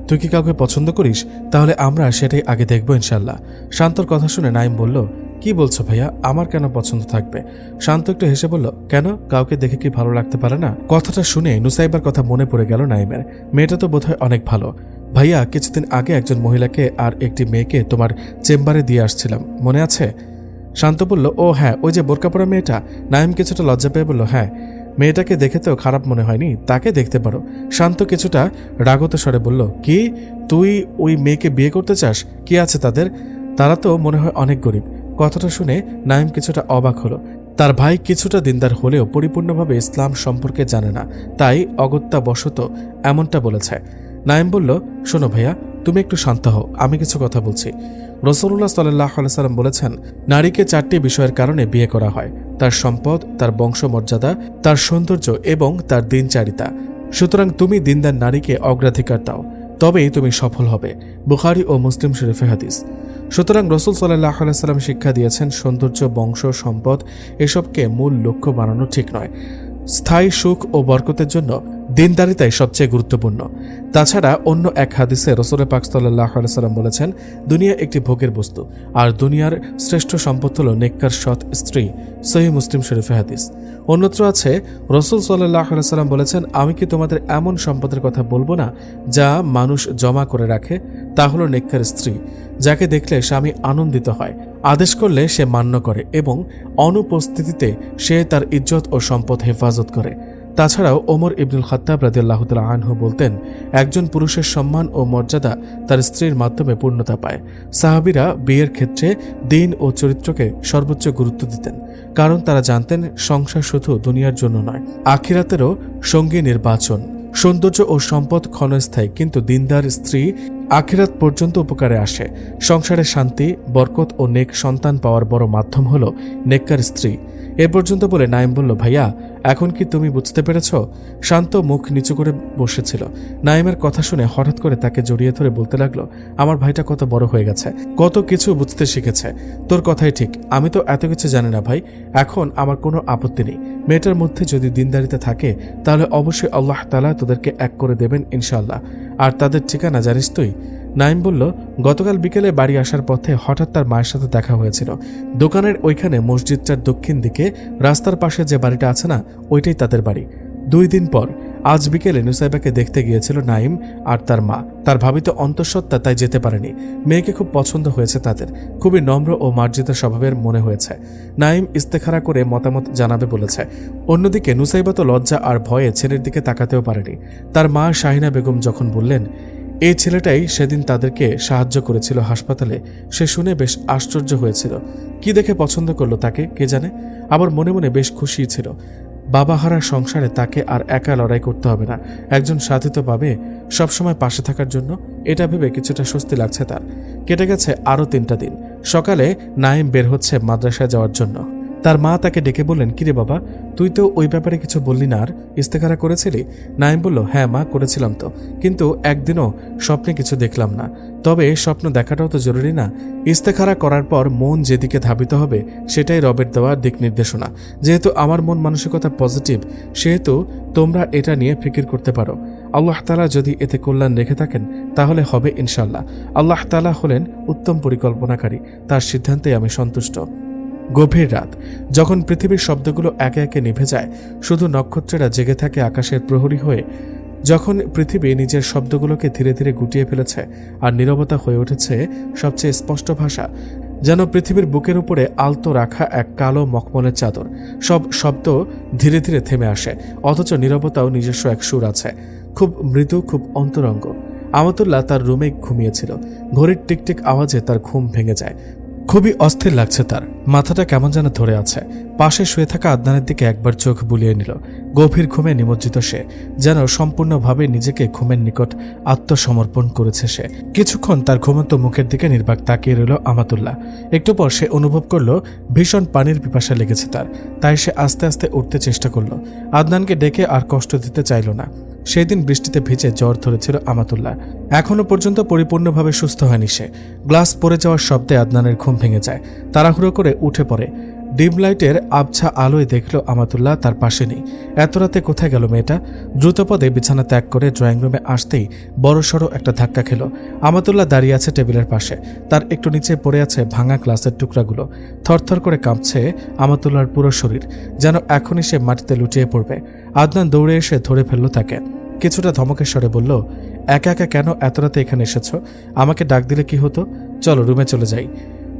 তুই কি কাউকে পছন্দ করিস? তাহলে আমরা সেটাই আগে দেখব ইনশাল্লাহ। শান্তর কথা শুনে নাইম বলল, কি বলছো ভাইয়া? আমার কেন পছন্দ থাকবে? শান্ত একটু হেসে বলল, কেন, কাউকে দেখে কি ভালো লাগতে পারে না? কথাটা শুনে নুসাইবার কথা মনে পড়ে গেল নাইমের। মেয়েটা তো বোধহয় অনেক ভালো। ভাইয়া, কিছুদিন আগে একজন মহিলাকে আর একটি মেয়েকে তোমার চেম্বারে দিয়ে আসছিলাম, মনে আছে? শান্ত বলল, ও হ্যাঁ, ওই যে বোরকা পরা মেয়েটা। নাইম কিছুটা লজ্জা পেয়ে বলল, হ্যাঁ। মেয়েটাকে দেখে তো খারাপ মনে হয়নি, তাকে দেখতে পারো। শান্ত কিছুটা রাগত স্বরে বলল, কি, তুই ওই মেয়েকে বিয়ে করতে চাস? কি আছে তাদের? তারা তো মনে হয় অনেক গরিব। কথাটা শুনে নাইম কিছুটা অবাক হলো। তার ভাই কিছুটা দিনদার হলেও পরিপূর্ণভাবে ইসলাম সম্পর্কে জানে না, তাই অগত্যাবশত এমনটা বলেছে। নাইম বলল, শোনো ভাইয়া, তুমি একটু শান্ত হও, আমি কিছু কথা বলছি। রাসূলুল্লাহ সাল্লাল্লাহু আলাইহি সাল্লাম বলেছেন, নারীকে 4টি বিষয়ের কারণে বিয়ে করা হয়: তার সম্পদ, তার বংশমর্যাদা, তার সৌন্দর্য এবং তার দিনচারিতা। সুতরাং তুমি দিনদার নারীকে অগ্রাধিকার দাও, তবেই তুমি সফল হবে। বুখারী ও মুসলিম শরীফে হাদিস। সুতরাং রাসূল সাল্লাল্লাহু আলাইহি সাল্লাম শিক্ষা দিয়েছেন, সৌন্দর্য, বংশ, সম্পদ এসবকে মূল লক্ষ্য বানানো ঠিক নয়। স্থায়ী সুখ ও বরকতের জন্য দিনদারিতাই সবচেয়ে গুরুত্বপূর্ণ। তাছাড়া অন্য এক হাদিসে রাসূল পাক সাল্লাল্লাহু আলাইহি সাল্লাম বলেছেন, দুনিয়া একটি ভোগের বস্তু, আর দুনিয়ার শ্রেষ্ঠ সম্পদ হল নেককার সৎ স্ত্রী। সহিহ মুসলিম শরীফে হাদিস। অন্যত্র আছে, রাসূল সাল্লাল্লাহু আলাইহি সাল্লাম বলেছেন, আমি কি তোমাদের এমন সম্পদের কথা বলবো না যা মানুষ জমা করে রাখে? তা হলো নেককার স্ত্রী, যাকে দেখলে স্বামী আনন্দিত হয়, আদেশ করলে সে মান্য করে এবং অনুপস্থিতিতে সে তার ইজ্জত ও সম্পদ হেফাজত করে। তাছাড়াও ওমর ইবনুল খাত্তাব রাদিয়াল্লাহু তাআলা আনহু বলতেন, একজন পুরুষের সম্মান ও মর্যাদা তার স্ত্রীর মাধ্যমে পূর্ণতা পায়। সাহাবীরা বিয়ের ক্ষেত্রে দিন ও চরিত্রকে সর্বোচ্চ গুরুত্ব দিতেন, কারণ তারা জানতেন সংসার শুধু দুনিয়ার জন্য নয়, আখিরাতেরও সঙ্গী নির্বাচন। সৌন্দর্য ও সম্পদ ক্ষণস্থায়ী, কিন্তু দিনদার স্ত্রী আখিরাত পর্যন্ত উপকারে আসে। সংসারে শান্তি, বরকত ও নেক সন্তান পাওয়ার বড় মাধ্যম হল নেককার স্ত্রী। এ পর্যন্ত বলে নাইম বলল, ভাইয়া, এখন কি তুমি বুঝতে পেরেছ? শান্ত মুখ নিচু করে বসেছিল। নাইমের কথা শুনে হঠাৎ করে তাকে জড়িয়ে ধরে বলতে লাগলো, আমার ভাইটা কত বড় হয়ে গেছে, কত কিছু বুঝতে শিখেছে। তোর কথাই ঠিক, আমি তো এত কিছু জানি না ভাই। এখন আমার কোনো আপত্তি নেই। মেয়েটার মধ্যে যদি দিনদারিতা থাকে তাহলে অবশ্যই আল্লাহ তাআলা তোদেরকে এক করে দেবেন ইনশাআল্লাহ। আর তাদের ঠিকানা জানিস তুই? নাইম বলল, গতকাল বিকেলে বাড়ি আসার পথে হঠাৎ তার মায়ের সাথে দেখা হয়েছিল। দোকানের ওইখানে মসজিদটার দক্ষিণ দিকে রাস্তার পাশে যে বাড়িটা আছে না, ওইটাই তাদের বাড়ি। 2 দিন পর আজ বিকেলে নুসাইবাকে দেখতে গিয়েছিল নাইম আর তার মা। তার ভাবি তো অন্তঃসত্ত্বা, তাই যেতে পারেনি। মেয়েকে খুব পছন্দ হয়েছে তাদের, খুবই নম্র ও মার্জিত স্বভাবের মনে হয়েছে। নাইম ইস্তেখারা করে মতামত জানাবে বলেছে। অন্যদিকে নুসাইবা তো লজ্জা আর ভয়ে ছেলের দিকে তাকাতেও পারেনি। তার মা শাহিনা বেগম যখন বললেন, এই ছেলেটাই সেদিন তাদেরকে সাহায্য করেছিল হাসপাতালে, সে শুনে বেশ আশ্চর্য হয়েছিল। কি দেখে পছন্দ করলো তাকে কে জানে, আবার মনে মনে বেশ খুশি ছিল। বাবাহারা সংসারে তাকে আর একা লড়াই করতে হবে না, একজন সাথী তো পাবে সবসময় পাশে থাকার জন্য। এটা ভেবে কিছুটা স্বস্তি লাগছে তার। কেটে গেছে আরও 3টা দিন। সকালে নাইম বের হচ্ছে মাদ্রাসায় যাওয়ার জন্য। তার মা তাকে ডেকে বললেন, কিরে বাবা, তুই তো ওই ব্যাপারে কিছু বললি না, আর ইস্তেখারা করেছিলি? নাইম বলল, হ্যাঁ মা, করেছিলাম তো, কিন্তু একদিনও স্বপ্নে কিছু দেখলাম না। তবে স্বপ্ন দেখাটাও তো জরুরি না? ইস্তেখারা করার পর মন যেদিকে ধাবিত হবে সেটাই রবের দেওয়া দিক নির্দেশনা। যেহেতু আমার মন মানসিকতা পজিটিভ, সেহেতু তোমরা এটা নিয়ে ফিকির করতে পারো। আল্লাহ তাআলা যদি এতে কল্যাণ রেখে থাকেন তাহলে হবে ইনশাল্লাহ। আল্লাহ তাআলা হলেন উত্তম পরিকল্পনাকারী, তার সিদ্ধান্তে আমি সন্তুষ্ট। গভীর রাত, যখন পৃথিবীর শব্দগুলো একে একে নিভে যায়, শুধু নক্ষত্রেরা জেগে থাকে আকাশের প্রহরী হয়ে, যখন পৃথিবী নিজের শব্দগুলোকে ধীরে ধীরে গুটিয়ে ফেলেছে আর নীরবতা হয়ে উঠেছে সবচেয়ে স্পষ্ট ভাষা, যেন পৃথিবীর বুকের উপরে আলতো রাখা এক কালো মখমলের চাদর। সব শব্দ ধীরে ধীরে থেমে আসে, অথচ নীরবতাও নিজস্ব এক সুর আছে, খুব মৃদু, খুব অন্তরঙ্গ। আমাতুল্লাহ তার রুমে ঘুমিয়েছিল। ঘড়ির টিকটিক আওয়াজে তার ঘুম ভেঙে যায়। খুবই অস্থির লাগছে তার, মাথাটা কেমন যেন ধরে আছে। পাশে শুয়ে থাকা আদনানের দিকে একবার চোখ বুলিয়ে নিল। গভীর ঘুমে নিমজ্জিত সে, যেন সম্পূর্ণভাবে নিজেকে ঘুমের নিকট আত্মসমর্পণ করেছে সে। কিছুক্ষণ তার ঘুমন্ত মুখের দিকে নির্বাক তাকিয়ে রইল আমাতুল্লাহ। একটু পর সে অনুভব করল ভীষণ পানির পিপাসা লেগেছে তার, তাই সে আস্তে আস্তে উঠতে চেষ্টা করল। আদনানকে ডেকে আর কষ্ট দিতে চাইল না। সেই দিন বৃষ্টিতে ভিজে জ্বর ধরেছিল আমাতুল্লাহ। এখনো পর্যন্ত পরিপূর্ণভাবে সুস্থ হয়নি সে। গ্লাস পড়ে যাওয়ার শব্দে আদনানের ঘুম ভেঙে যায়। তাড়াহুড়ো করে উঠে পড়ে। ডিম লাইটের আবছা আলোয় দেখল আমাতুল্লাহ তার পাশে নেই। এত রাতে কোথায় গেল মেয়েটা? দ্রুতপদে বিছানা ত্যাগ করে ড্রয়িং রুমে আসতেই বড়সড় একটা ধাক্কা খেল। আমাতুল্লাহ দাঁড়িয়ে আছে টেবিলের পাশে, তার একটু নিচে পড়ে আছে ভাঙা গ্লাসের টুকরাগুলো। থরথর করে কাঁপছে আমাতুল্লাহর পুরো শরীর, যেন এখনই সে মাটিতে লুটিয়ে পড়বে। আদনান দৌড়ে এসে ধরে ফেলল তাকে। কিছুটা ধমকের স্বরে বলল, একা একা কেন এত রাতে এখানে এসেছ? আমাকে ডাক দিলে কি হতো? চলো রুমে চলে যাই।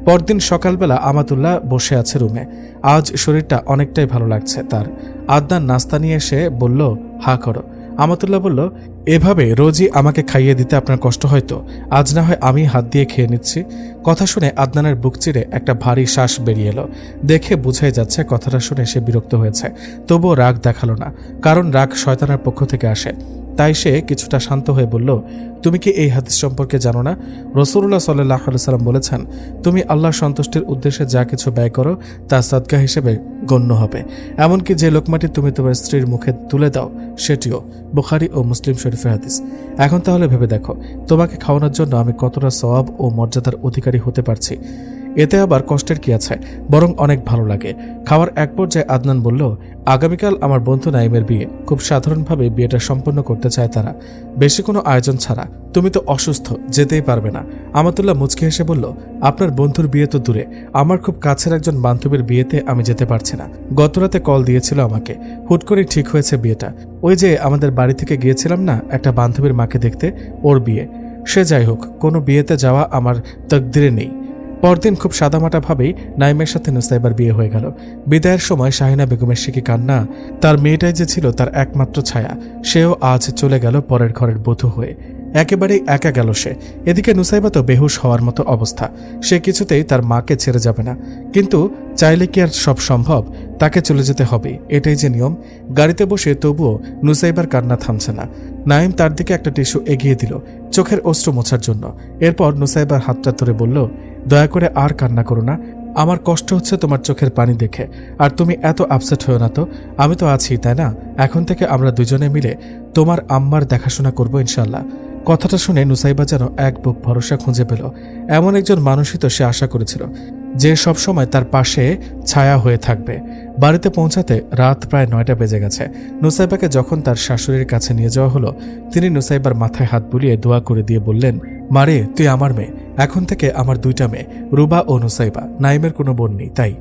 পরদিন সকালবেলা আমাতুল্লাহ বসে আছে রুমে। আজ শরীরটা অনেকটাই ভালো লাগছে তার। আদনান নাস্তা নিয়ে এসে বলল, হা করো। আমাতুল্লাহ বলল, এভাবে রোজই আমাকে খাইয়ে দিতে আপনার কষ্ট হয়তো, আজ না হয় আমি হাত দিয়ে খেয়ে নিচ্ছি। কথা শুনে আদনানের বুক চিরে একটা ভারী শ্বাস বেরিয়ে এলো। দেখে বুঝাই যাচ্ছে কথাটা শুনে সে বিরক্ত হয়েছে, তবুও রাগ দেখালো না, কারণ রাগ শয়তানের পক্ষ থেকে আসে। তাই সে কিছুটা শান্ত হয়ে বলল, তুমি কি এই হাদিস সম্পর্কে জানো না? রাসূলুল্লাহ সাল্লাল্লাহু আলাইহি সাল্লাম বলেছেন, তুমি আল্লাহর সন্তুষ্টির উদ্দেশ্যে যা কিছু ব্যয় করো তা সাদকা হিসেবে গণ্য হবে, এমনকি যে লোকমাটি তুমি তোমার স্ত্রীর মুখে তুলে দাও সেটিও। বুখারী ও মুসলিম শরীফের হাদিস। এখন তাহলে ভেবে দেখো, তোমাকে খাওয়ানোর জন্য আমি কতটা সওয়াব ও মর্যাদার অধিকারী হতে পারছি। এতে আবার কষ্টের কি আছে, বরং অনেক ভালো লাগে। খাওয়ার এক পর্যায়ে আদনান বলল, আগামীকাল আমার বন্ধু নাইমের বিয়ে। খুব সাধারণভাবে বিয়েটা সম্পন্ন করতে চায় তারা, বেশি কোনো আয়োজন ছাড়া। তুমি তো অসুস্থ, যেতেই পারবে না। আমাতুল্লাহ মুচকি হেসে বলল, আপনার বন্ধুর বিয়ে তো দূরে, আমার খুব কাছের একজন বান্ধবীর বিয়েতে আমি যেতে পারছি না। গতরাতে কল দিয়েছিল আমাকে, হুট করে ঠিক হয়েছে বিয়েটা। ওই যে আমাদের বাড়ি থেকে গিয়েছিলাম না একটা বান্ধবীর মাকে দেখতে, ওর বিয়ে। সে যাই হোক, কোনো বিয়েতে যাওয়া আমার তকদিরে নেই। পরদিন খুব সাদামাটাভাবেই নাইমের সাথে নুসাইবার বিয়ে হয়ে গেল। বিদায়ের সময় শাহিনা বেগমের সে কি কান্না! তার মেয়েটাই যে ছিল তার একমাত্র ছায়া, সেও আজ চলে গেল পরের ঘরের বধূ হয়ে। একেবারেই একা গেল সে। এদিকে নুসাইবা তো বেহুশ হওয়ার মতো অবস্থা, সে কিছুতেই তার মাকে ছেড়ে যাবে না। কিন্তু চাইলে কি আর সব সম্ভব? তাকে চলে যেতে হবে, এটাই যে নিয়ম। গাড়িতে বসে তবুও নুসাইবার কান্না থামছে না। নাইম তার দিকে একটা টিস্যু এগিয়ে দিল চোখের অশ্রু মোছার জন্য। এরপর নুসাইবার হাতটা ধরে বলল, দয়া করে আর কান্না করো না, আমার কষ্ট হচ্ছে তোমার চোখের পানি দেখে। আর তুমি এত আপসেট হও না তো, আমি তো আছি, তাই না? এখন থেকে আমরা দুজনে মিলে তোমার আম্মার দেখাশোনা করব ইনশাল্লাহ। কথাটা শুনে নুসাইবা যেন এক বুক ভরসা খুঁজে পেল। এমন একজন মানুষই তো সে আশা করেছিল, যে সবসময় তার পাশে ছায়া হয়ে থাকবে। বাড়িতে পৌঁছাতে রাত প্রায় 9টা বেজে গেছে। নুসাইবাকে যখন তার শাশুড়ির কাছে নিয়ে যাওয়া হলো, তিনি নুসাইবার মাথায় হাত বুলিয়ে দোয়া করে দিয়ে বললেন, মারে, তুই আমার মেয়ে। এখন থেকে আমার 2টা মেয়ে, রুবা ও নুসাইবা। নাইমের কোনো বোন নেই। তাই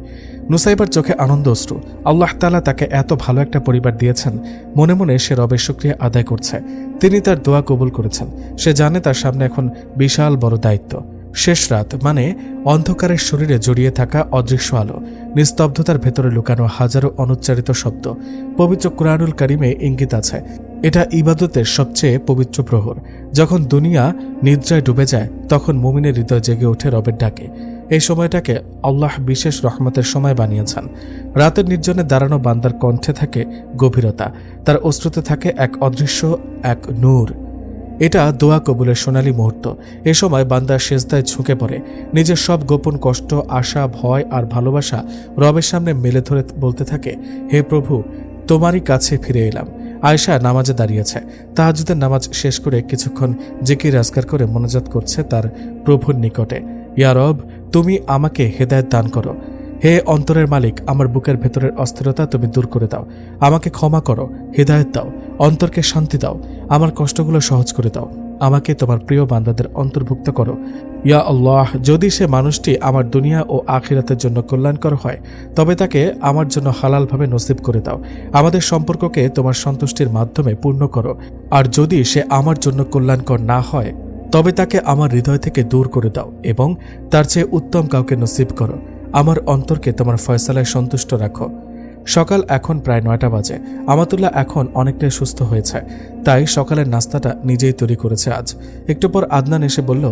নুসাইবার চোখে আনন্দ অশ্রু। আল্লাহ তাআলা তাকে এত ভালো একটা পরিবার দিয়েছেন। মনে মনে সে রবের শুকরিয়া আদায় করছে। তিনি তার দোয়া কবুল করেছেন। সে জানে তার সামনে এখন বিশাল বড় দায়িত্ব। শেষ রাত মানে অন্ধকারের শরীরে জড়িয়ে থাকা অদৃশ্য আলো, নিস্তব্ধতার ভেতরে লুকানো হাজারো অনুচ্চারিত শব্দ। পবিত্র কুরআনুল কারিমে ইঙ্গিত আছে, এটা ইবাদতের সবচেয়ে পবিত্র প্রহর। যখন দুনিয়া নিদ্রায় ডুবে যায়, তখন মুমিনের হৃদয় জেগে ওঠে রবের ডাকে। এই সময়টাকে আল্লাহ বিশেষ রহমতের সময় বানিয়েছেন। রাতের নির্জনে দাঁড়ানো বান্দার কণ্ঠে থাকে গভীরতা, তার অশ্রুতে থাকে এক অদৃশ্য এক নূর। এটা দোয়া কবুলের সোনালী মুহূর্ত। এ সময় বান্দা সেজদায় ঝুঁকে পড়ে, নিজের সব গোপন কষ্ট, আশা, ভয় আর ভালোবাসা রবের সামনে মেলে ধরে বলতে থাকে, হে প্রভু, তোমারই কাছে ফিরে এলাম। আয়েশা নামাজে দাঁড়িয়েছে। তাহাজ্জুদের নামাজ শেষ করে কিছুক্ষণ জিকির আজকার করে মোনাজাত করছে তার প্রভুর নিকটে। ইয়া রব, তুমি আমাকে হেদায়েত দান করো। হে অন্তরের মালিক, আমার বুকের ভেতরের অস্থিরতা তুমি দূর করে দাও। আমাকে ক্ষমা করো, হেদায়েত দাও, অন্তরকে শান্তি দাও, আমার কষ্টগুলো সহজ করে দাও। আমাকে তোমার প্রিয় বান্দাদের অন্তর্ভুক্ত করো। ইয়া আল্লাহ, যদি সে মানুষটি আমার দুনিয়া ও আখিরাতের জন্য কল্যাণকর হয়, তবে তাকে আমার জন্য হালালভাবে নসিব করে দাও। আমাদের সম্পর্ককে তোমার সন্তুষ্টির মাধ্যমে পূর্ণ করো। আর যদি সে আমার জন্য কল্যাণকর না হয়, তবে তাকে আমার হৃদয় থেকে দূর করে দাও এবং তার চেয়ে উত্তম কাউকে নসিব করো। আমার অন্তরকে তোমার ফয়সালায় সন্তুষ্ট রাখো। সকাল এখন প্রায় 9টা বাজে। আমাতুল্লাহ এখন অনেকটাই সুস্থ হয়েছে, তাই সকালের নাস্তাটা নিজেই তৈরি করেছে আজ। একটু পর আদনান এসে বলল,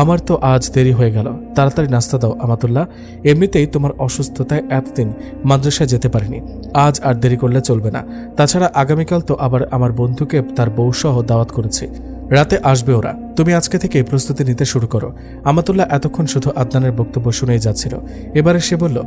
আমার তো আজ দেরি হয়ে গেল, তাড়াতাড়ি নাস্তা দাও আমাতুল্লাহ। এমনিতেই তোমার অসুস্থতায় এতদিন মাদ্রাসায় যেতে পারিনি, আজ আর দেরি করলে চলবে না। তাছাড়া আগামীকাল তো আবার আমার বন্ধুকে তার বউসহ দাওয়াত করেছি, রাতে আসবে ওরা। তুমি আজকে থেকে প্রস্তুতি নিতে শুরু করো। আমাতুল্লাহ এতক্ষণ শুধু আদনানের বক্তব্য শুনেই যাচ্ছিল। এবারে সে বলল,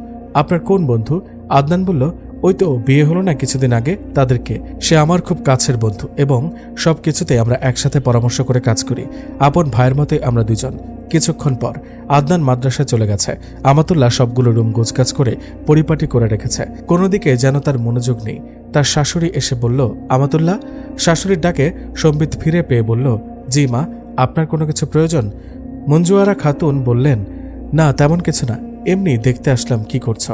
আপনার কোন বন্ধু? আদনান বলল, ওই তো বিয়ে হলো না কিছুদিন আগে, তাদেরকে। সে আমার খুব কাছের বন্ধু এবং সবকিছুতে আমরা একসাথে পরামর্শ করে কাজ করি। আপন ভাইয়ের মতোই আমরা দুজন। কিছুক্ষণ পর আদনান মাদ্রাসায় চলে গেছে। আমাতুল্লাহ সবগুলো রুম গোছগাছ করে পরিপাটি করে রেখেছে। কোনো দিকে যেন তার মনোযোগ নেই। তার শাশুড়ি এসে বলল, আমাতুল্লাহ। শাশুড়ির ডাকে সম্বিত ফিরে পেয়ে বলল, জি মা, আপনার কোনো কিছু প্রয়োজন? মঞ্জুয়ারা খাতুন বললেন, না তেমন কিছু না, এমনি দেখতে আসলাম কি করছ।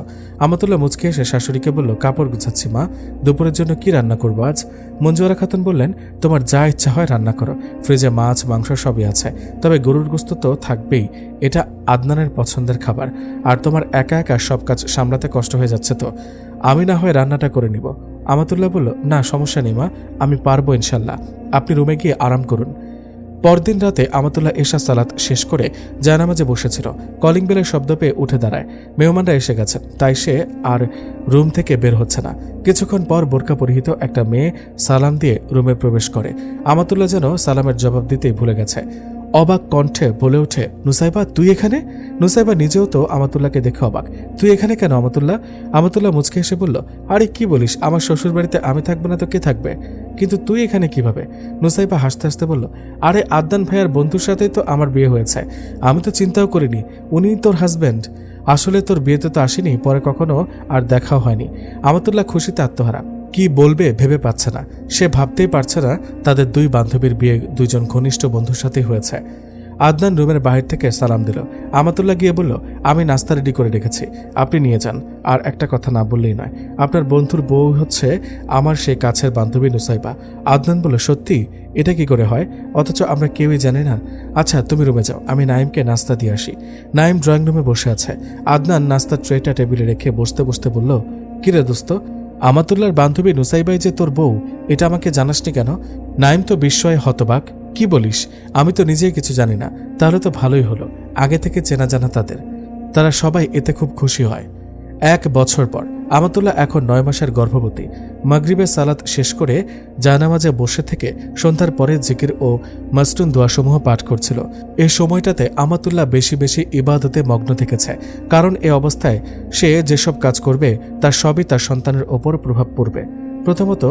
আমাতুল্লাহ মুচকে এসে শাশুড়িকে বলল, কাপড় গুছাচ্ছি মা, দুপুরের জন্য কি রান্না করবো আজ? মঞ্জুয়ারা খাতুন বললেন, তোমার যা ইচ্ছা হয় রান্না করো, ফ্রিজে মাছ মাংস সবই আছে, তবে গরুর গোশত তো থাকবেই, এটা আদনানের পছন্দের খাবার। আর তোমার একা একা সব কাজ সামলাতে কষ্ট হয়ে যাচ্ছে তো, আমি না হয় রান্নাটা করে নিব। আমাতুল্লাহ বলল, না সমস্যা নেই মা, আমি পারবো ইনশাল্লাহ, আপনি রুমে গিয়ে আরাম করুন। পরদিন রাতে আমাতুল্লাহ এশা সালাত শেষ করে জায়নামাজে বসেছিল। কলিং বেলের শব্দ পেয়ে উঠে দাঁড়ায়। মেহমানরা এসে গেছেন, তাই সে আর রুম থেকে বের হচ্ছে না। কিছুক্ষণ পর বোরকা পরিহিত একটা মেয়ে সালাম দিয়ে রুমে প্রবেশ করে। আমাতুল্লাহ যেন সালামের জবাব দিতেই ভুলে গেছে। অবাক কণ্ঠে বলে ওঠে, নুসাইবা তুই এখানে? নুসাইবা নিজেও তো আমাতুল্লাহকে দেখে অবাক। তুই এখানে কেন আমাতুল্লাহ? আমাতুল্লাহ মুচকে এসে বলল, আরে কি বলিস, আমার শ্বশুর বাড়িতে আমি থাকবো না তো কে থাকবে? কিন্তু তুই এখানে কিভাবে? নুসাইবা হাসতে হাসতে বলল, আরে আদনান ভাইয়ার বন্ধুর সাথেই তো আমার বিয়ে হয়েছে, আমি তো চিন্তাও করিনি উনিই তোর হাজব্যান্ড। আসলে তোর বিয়েতে তো আসেনি, পরে কখনো আর দেখাও হয়নি। আমাতুল্লাহ খুশিতে আত্মহারা, কি বলবে ভেবে পাচ্ছে না। সে ভাবতেই পারছে না তাদের দুই বান্ধবীর বিয়ে দুইজন ঘনিষ্ঠ বন্ধুর সাথেই হয়েছে। আদনান রুমের বাহির থেকে সালাম দিল। আমাতুল্লাহ গিয়ে বলল, আমি নাস্তা রেডি করে রেখেছি, আপনি নিয়ে যান। আর একটা কথা না বললেই নয়, আপনার বন্ধুর বউ হচ্ছে আমার সেই কাছের বান্ধবী নুসাইবা। আদনান বলল, সত্যি? এটা কি করে হয়, অথচ আমরা কেউই জানি না? আচ্ছা তুমি রুমে যাও, আমি নাইমকে নাস্তা দিয়ে আসি। নাইম ড্রয়িং রুমে বসে আছে। আদনান নাস্তার ট্রেটা টেবিলে রেখে বসতে বসতে বলল, কিরে দোস্ত, আমাতুল্লাহর বান্ধবী নুসাইবাই যে তোর বউ, এটা আমাকে জানাসনি কেন? নাইম তো বিস্ময়ে হতবাক। কি বলিস? আমি তো নিজেই কিছু জানি না। তাহলে তো ভালোই হলো, আগে থেকে চেনা জানা তাদের, তারা সবাই এতে খুব খুশি হয়। 1 বছর পর আমাতুল্লাহ এখন 9 মাসের গর্ভবতী। মাগরিবের সালাত শেষ করে জায়নামাজে বসে থেকে সন্ধ্যার পরে জিকির ও মাসনুন দোয়াসমূহ পাঠ করছিল। এই সময়টাতে আমাতুল্লাহ বেশি বেশি ইবাদতে মগ্ন থেকেছে, কারণ এ অবস্থায় সে যেসব কাজ করবে তার সবই তার সন্তানের ওপর প্রভাব পড়বে। প্রথমত,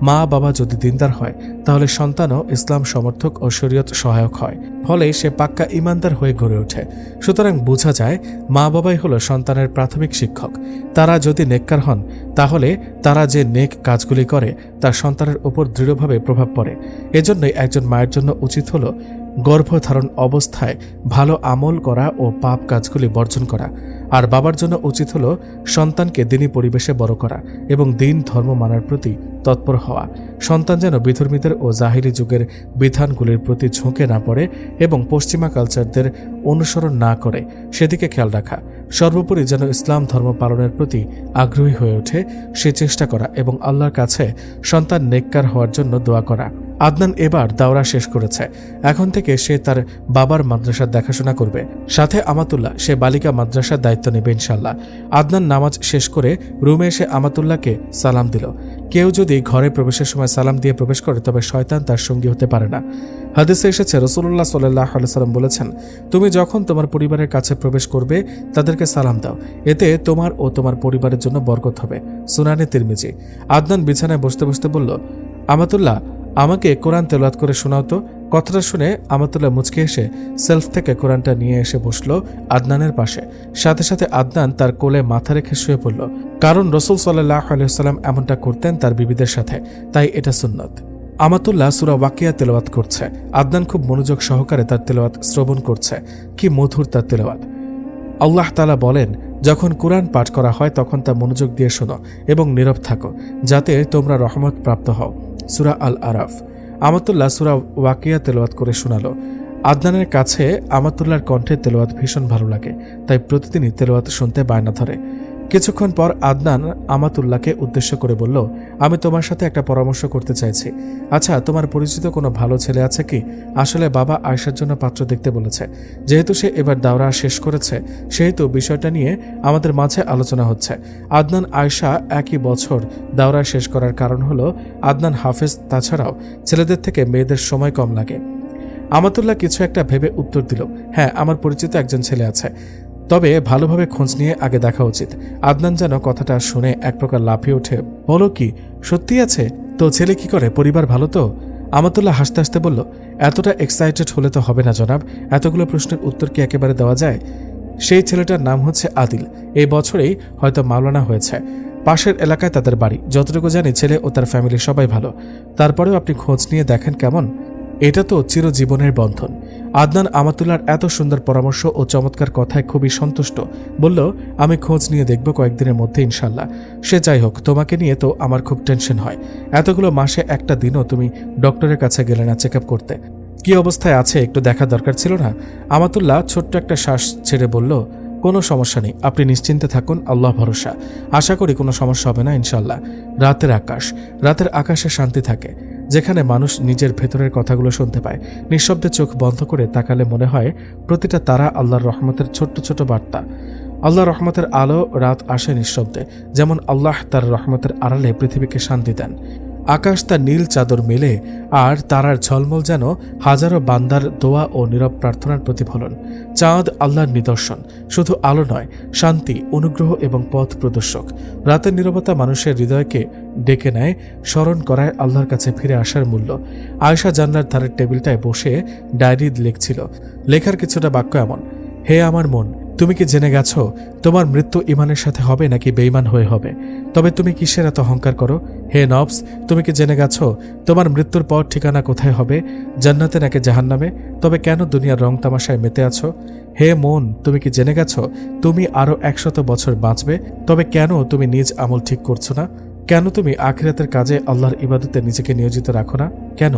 মা বাবা যদি দিনদার হয় তাহলে সন্তানও ইসলাম সমর্থক ও শরীয়ত সহায়ক হয়, ফলে সে পাক্কা ইমানদার হয়ে গড়ে ওঠে। সুতরাং বোঝা যায় মা বাবাই হলো সন্তানের প্রাথমিক শিক্ষক। তারা যদি নেককার হন তাহলে তারা যে নেক কাজগুলি করে তার সন্তানের উপর দৃঢ়ভাবে প্রভাব পড়ে। এজন্যই একজন মায়ের জন্য উচিত হলো গর্ভধারণ অবস্থায় ভালো আমল করা ও পাপ কাজগুলি বর্জন করা। আর বাবার জন্য উচিত হলো সন্তানকে দিনী পরিবেশে বড় করা এবং দিন ধর্ম মানার প্রতি তৎপর হওয়া। সন্তান যেন বিধর্মীদের ও জাহিরি যুগের বিধানগুলির প্রতি ঝুঁকে না পড়ে এবং পশ্চিমা কালচারদের অনুসরণ না করে সেদিকে খেয়াল রাখা। সর্বোপরি যেন ইসলাম ধর্ম পালনের প্রতি আগ্রহী হয়ে ওঠে সে চেষ্টা করা এবং আল্লাহর কাছে সন্তান নেককার হওয়ার জন্য দোয়া করা। আদনান এবার দাওরা শেষ করেছে। এখন থেকে সে তার বাবার মাদ্রাসার দেখাশোনা করবে, সাথে আমাতুল্লাহ সে বালিকা মাদ্রাসার দায়িত্ব নেবে ইনশাল্লাহ। আদনান নামাজ শেষ করে রুমে এসে আমাতুল্লাহকে সালাম দিল। কেউ যদি ঘরে প্রবেশের সময় সালাম দিয়ে প্রবেশ করে তবে শয়তান তার সঙ্গী হতে পারে না। হাদিসে এসেছে, রাসূলুল্লাহ সাল্লাল্লাহু আলাইহি সাল্লাম বলেছেন, তুমি যখন তোমার পরিবারের কাছে প্রবেশ করবে তাদেরকে সালাম দাও, এতে তোমার ও তোমার পরিবারের জন্য বরকত হবে। সুনানে তিরমিজি। আদনান বিছানায় বসতে বসতে বলল, আমাতুল্লাহ আমাকে কোরআন তেলাওয়াত করে শোনাও তো। কথাটা শুনে আমাতুল্লাহ মুচকে এসে সেলফ থেকে কোরআনটা নিয়ে এসে বসলো আদনানের পাশে। সাথে সাথে আদনান তার কোলে মাথা রেখে শুয়ে পড়ল, কারণ রাসূল সাল্লাল্লাহু আলাইহি ওয়াসাল্লাম এমনটা করতেন তার বিবিদের সাথে, তাই এটা সুন্নত। আমাতুল্লাহ সূরা ওয়াকিয়া তেলাওয়াত করছে। আদনান খুব মনোযোগ সহকারে তার তেলাওয়াত শ্রবণ করছে। কি মধুর তার তেলাওয়াত! আল্লাহ তাআলা বলেন, যখন কুরআন পাঠ করা হয় তখন তা মনোযোগ দিয়ে শোনো এবং নীরব থাকো, যাতে তোমরা রহমত প্রাপ্ত হও। সূরা আল আরাফ। আমাতুল্লাহ সূরা ওয়াকিয়া তেলাওয়াত করে শোনালো। আদনানের কাছে আমাতুল্লাহর কণ্ঠে তেলাওয়াত ভীষণ ভালো লাগে, তাই প্রতিদিনই তেলাওয়াত শুনতে বায়না ধরে। কিছুক্ষণ পর আদনান আমাতুল্লাহকে উদ্দেশ্য করে বলল, আমি তোমার সাথে একটা পরামর্শ করতে চাইছি। আচ্ছা, তোমার পরিচিত কোনো ভালো ছেলে আছে কি? আসলে বাবা আয়েশার জন্য পাত্র দেখতে বলেছে। যেহেতু সে এবার দাওরা শেষ করেছে, সেহেতু বিষয়টা নিয়ে আমাদের মাঝে আলোচনা হচ্ছে। আদনান আয়েশা একই বছর দাওরা শেষ করার কারণ হলো আদনান হাফেজ, তাছাড়াও ছেলেদের থেকে মেয়েদের সময় কম লাগে। আমাতুল্লাহ কিছু একটা ভেবে উত্তর দিল, হ্যাঁ, আমার পরিচিত একজন ছেলে আছে, তবে ভালোভাবে খোঁজ নিয়ে আগে দেখা উচিত। আদনান যেন কথাটা শুনে এক প্রকার লাফিয়ে ওঠে, বলো কি, সত্যি আছে? তো ছেলে কি করে? পরিবার ভালো তো? আমাতুল্লাহ হাসতে হাসতে বলল, এতটা এক্সাইটেড হলে তো হবে না জনাব, এতগুলো প্রশ্নের উত্তর কি একেবারে দেওয়া যায়? সেই ছেলেটার নাম হচ্ছে আদিল, এই বছরেই হয়তো মাওলানা হয়েছে। পাশের এলাকায় তাদের বাড়ি। যতটুকু জানি ছেলে ও তার ফ্যামিলি সবাই ভালো। তারপরেও আপনি খোঁজ নিয়ে দেখেন কেমন? এটা তো চিরজীবনের বন্ধন। আদনান আমাতুল্লাহর এত সুন্দর পরামর্শ ও চমৎকার কথায় খুবই সন্তুষ্ট। বলল, আমি খোঁজ নিয়ে দেখব কয়েকদিনের মধ্যে ইনশাল্লাহ। সে যাই হোক, তোমাকে নিয়ে তো আমার খুব টেনশন হয়। এতগুলো মাসে একটা দিনও তুমি ডক্টরের কাছে গেলে না চেক আপ করতে। কি অবস্থায় আছে একটু দেখা দরকার ছিল না? আমাতুল্লাহ ছোট্ট একটা শ্বাস ছেড়ে বলল, কোনো সমস্যা নেই, আপনি নিশ্চিন্তে থাকুন, আল্লাহ ভরসা। আশা করি কোনো সমস্যা হবে না ইনশাল্লাহ। রাতের আকাশে শান্তি থাকে, যেখানে মানুষ নিজের ভেতরের কথাগুলো শুনতে পায়। নিঃশব্দে চোখ বন্ধ করে তাকালে মনে হয় প্রতিটা তারা আল্লাহর রহমতের ছোট্ট ছোট বার্তা। আল্লাহর রহমতের আলো রাত আসে নিঃশব্দে, যেমন আল্লাহ তার রহমতের আড়ালে পৃথিবীকে শান্তি দেন। আকাশ তার নীল চাদর মেলে, আর তারার ঝলমল যেন হাজারো বান্দার দোয়া ও নীরব প্রার্থনার প্রতিফলন। চাঁদ আল্লাহর নিদর্শন, শুধু আলো নয়, শান্তি, অনুগ্রহ এবং পথ প্রদর্শক। রাতের নীরবতা মানুষের হৃদয়কে ডেকে নেয়, স্মরণ করায় আল্লাহর কাছে ফিরে আসার মূল্য। আয়েশা জানলার ধারের টেবিলটায় বসে ডায়েরি লিখছিল। লেখার কিছুটা বাক্য এমন, হে আমার মন, তুমি কি জেনে গেছ তোমার মৃত্যু ইমানের সাথে হবে নাকি বেঈমান হয়ে হবে? তবে তুমি কিসের এত অহংকার করো? হে নফস, তুমি কি জেনে গেছ তোমার মৃত্যুর পর ঠিকানা কোথায় হবে, জান্নাতে নাকি জাহান্নামে? তবে কেন দুনিয়ার রং তামাশায় মেতে আছো? হে মন, তুমি কি জেনে গেছ তুমি আরো 100 বছর বাঁচবে? তবে কেন তুমি নিজ আমল ঠিক করছো না? কেন তুমি আখিরাতের কাজে আল্লাহর ইবাদতে নিজেকে নিয়োজিত রাখো না? কেন?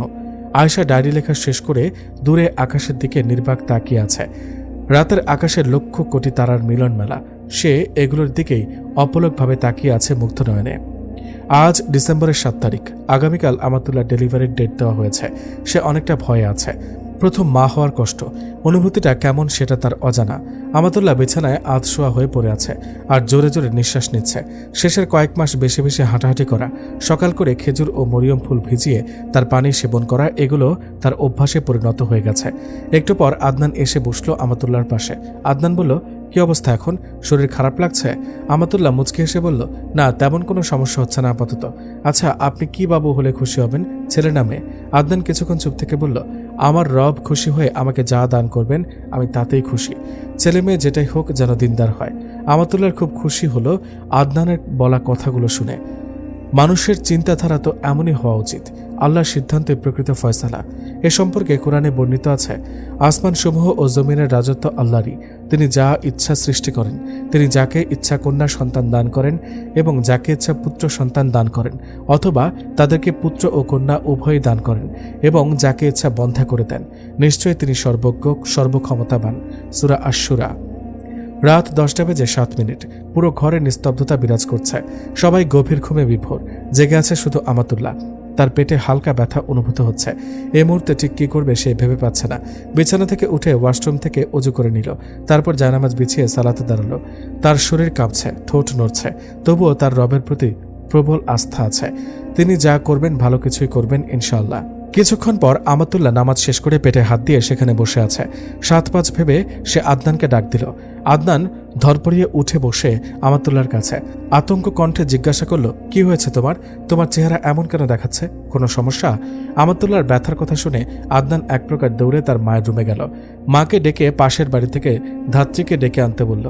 আয়েশা ডায়েরি লেখা শেষ করে দূরে আকাশের দিকে নির্বাক তাকিয়ে আছে। রাতের আকাশের লক্ষ কোটি তারার মিলন মেলা। সে এগুলোর দিকেই অপলকভাবে তাকিয়ে আছে মুগ্ধ নয়নে। আজ ডিসেম্বরের 7 তারিখ। আগামীকাল আমাতুল্লাহ ডেলিভারির ডেট দেওয়া হয়েছে। সে অনেকটা ভয়ে আছে। প্রথম মা হওয়ার কষ্ট, অনুভূতিটা কেমন সেটা তার অজানা। আমাতুল্লাহ বিছানায় আধশোয়া হয়ে পড়ে আছে আর জোরে জোরে নিঃশ্বাস নিচ্ছে। শেষের কয়েক মাস বেশি বেশি হাঁটাহাঁটি করা, সকাল করে খেজুর ও মরিয়ম ফুল ভিজিয়ে তার পানি সেবন করা, এগুলো তার অভ্যাসে পরিণত হয়ে গেছে। একটু পর আদনান এসে বসলো আমাতুল্লাহর পাশে। আদনান বলল, কি অবস্থা এখন? শরীর খারাপ লাগছে? আমাতুল্লাহ মুচকি হেসে বলল, না, তেমন কোনো সমস্যা হচ্ছে না আপাতত। আচ্ছা, আপনি কি বাবু হলে খুশি হবেন, ছেলে না মেয়ে? আদনান কিছুক্ষণ চুপ থেকে বলল, আমার রব খুশি হয়ে আমাকে যা দান করবেন আমি তাতেই খুশি। ছেলে মেয়ে যেটাই হোক যেন দিনদার হয়। আমাতুল্লাহর খুব খুশি হলো আদনানের বলা কথাগুলো শুনে। মানুষের চিন্তাধারা তো এমনই হওয়া উচিত। আল্লাহর সিদ্ধান্তে প্রকৃত ফয়সালা। এ সম্পর্কে কোরআনে বর্ণিত আছে, আসমানসমূহ ও জমিনের রাজত্ব আল্লাহরই। তিনি যা ইচ্ছা সৃষ্টি করেন। তিনি যাকে ইচ্ছা কন্যা সন্তান দান করেন এবং যাকে ইচ্ছা পুত্র সন্তান দান করেন, অথবা তাদেরকে পুত্র ও কন্যা উভয়ই দান করেন, এবং যাকে ইচ্ছা বন্ধা করে দেন। নিশ্চয়ই তিনি সর্বজ্ঞ, সর্বক্ষমতাবান। সূরা আশ-শুরা। রাত 10:07। পুরো ঘরে নিস্তব্ধতা বিরাজ করছে। সবাই গভীর ঘুমে বিভোর। জেগে আছে শুধু আমাতুল্লাহ। তার পেটে হালকা ব্যথা অনুভূত হচ্ছে। এই মুহূর্তে ঠিক কি করবে সে ভেবে পাচ্ছে না। বিছানা থেকে উঠে ওয়াশরুম থেকে অজু করে নিল। তারপর জায়নামাজ বিছিয়ে সালাতে দাঁড়ালো। তার শরীর কাঁপছে, ঠোঁট নড়ছে, তবুও তার রবের প্রতি প্রবল আস্থা আছে। তিনি যা করবেন ভালো কিছুই করবেন ইনশাআল্লাহ। কিছুক্ষণ পর আমাতুল্লাহ নামাজ শেষ করে পেটে হাত দিয়ে সেখানে বসে আছে। 7-5 ভেবে সে আদনানকে ডাক দিল। আদনান ধরপড়িয়ে উঠে বসে আমাতুল্লাহর কাছে আতঙ্ক কণ্ঠে জিজ্ঞাসা করল, কি হয়েছে তোমার? তোমার চেহারা এমন কেন দেখাচ্ছে? কোনো সমস্যা? আমাতুল্লাহর ব্যথার কথা শুনে আদনান এক প্রকার দৌড়ে তার মায়ের রুমে গেল। মাকে ডেকে পাশের বাড়ি থেকে ধাত্রীকে ডেকে আনতে বলল।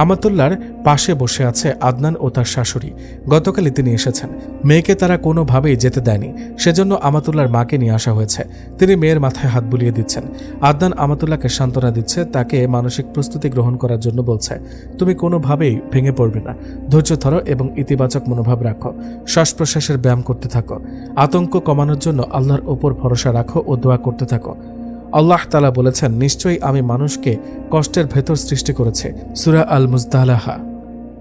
আমাতুল্লাহর পাশে বসে আছে আদনান ও তার শাশুড়ি। গতকালই তিনি এসেছেন। মেয়েকে তারা কোনোভাবেই যেতে দেয়নি, সেজন্য আমাতুল্লাহর মাকে নিয়ে আসা হয়েছে। তিনি মেয়ের মাথায় হাত বুলিয়ে দিচ্ছেন। আদনান আমাতুল্লাহকে সান্ত্বনা দিচ্ছে, তাকে মানসিক প্রস্তুতি গ্রহণ করার জন্য বলছে, তুমি কোনোভাবেই ভেঙে পড়বে না, ধৈর্য ধরো এবং ইতিবাচক মনোভাব রাখো। শ্বাস প্রশ্বাসের ব্যায়াম করতে থাকো। আতঙ্ক কমানোর জন্য আল্লাহর ওপর ভরসা রাখো ও দোয়া করতে থাকো। আল্লাহ তাআলা বলেছেন, নিশ্চয়ই আমি মানুষকে কষ্টের ভেতর সৃষ্টি করেছে। সূরা আল মুজদালাহা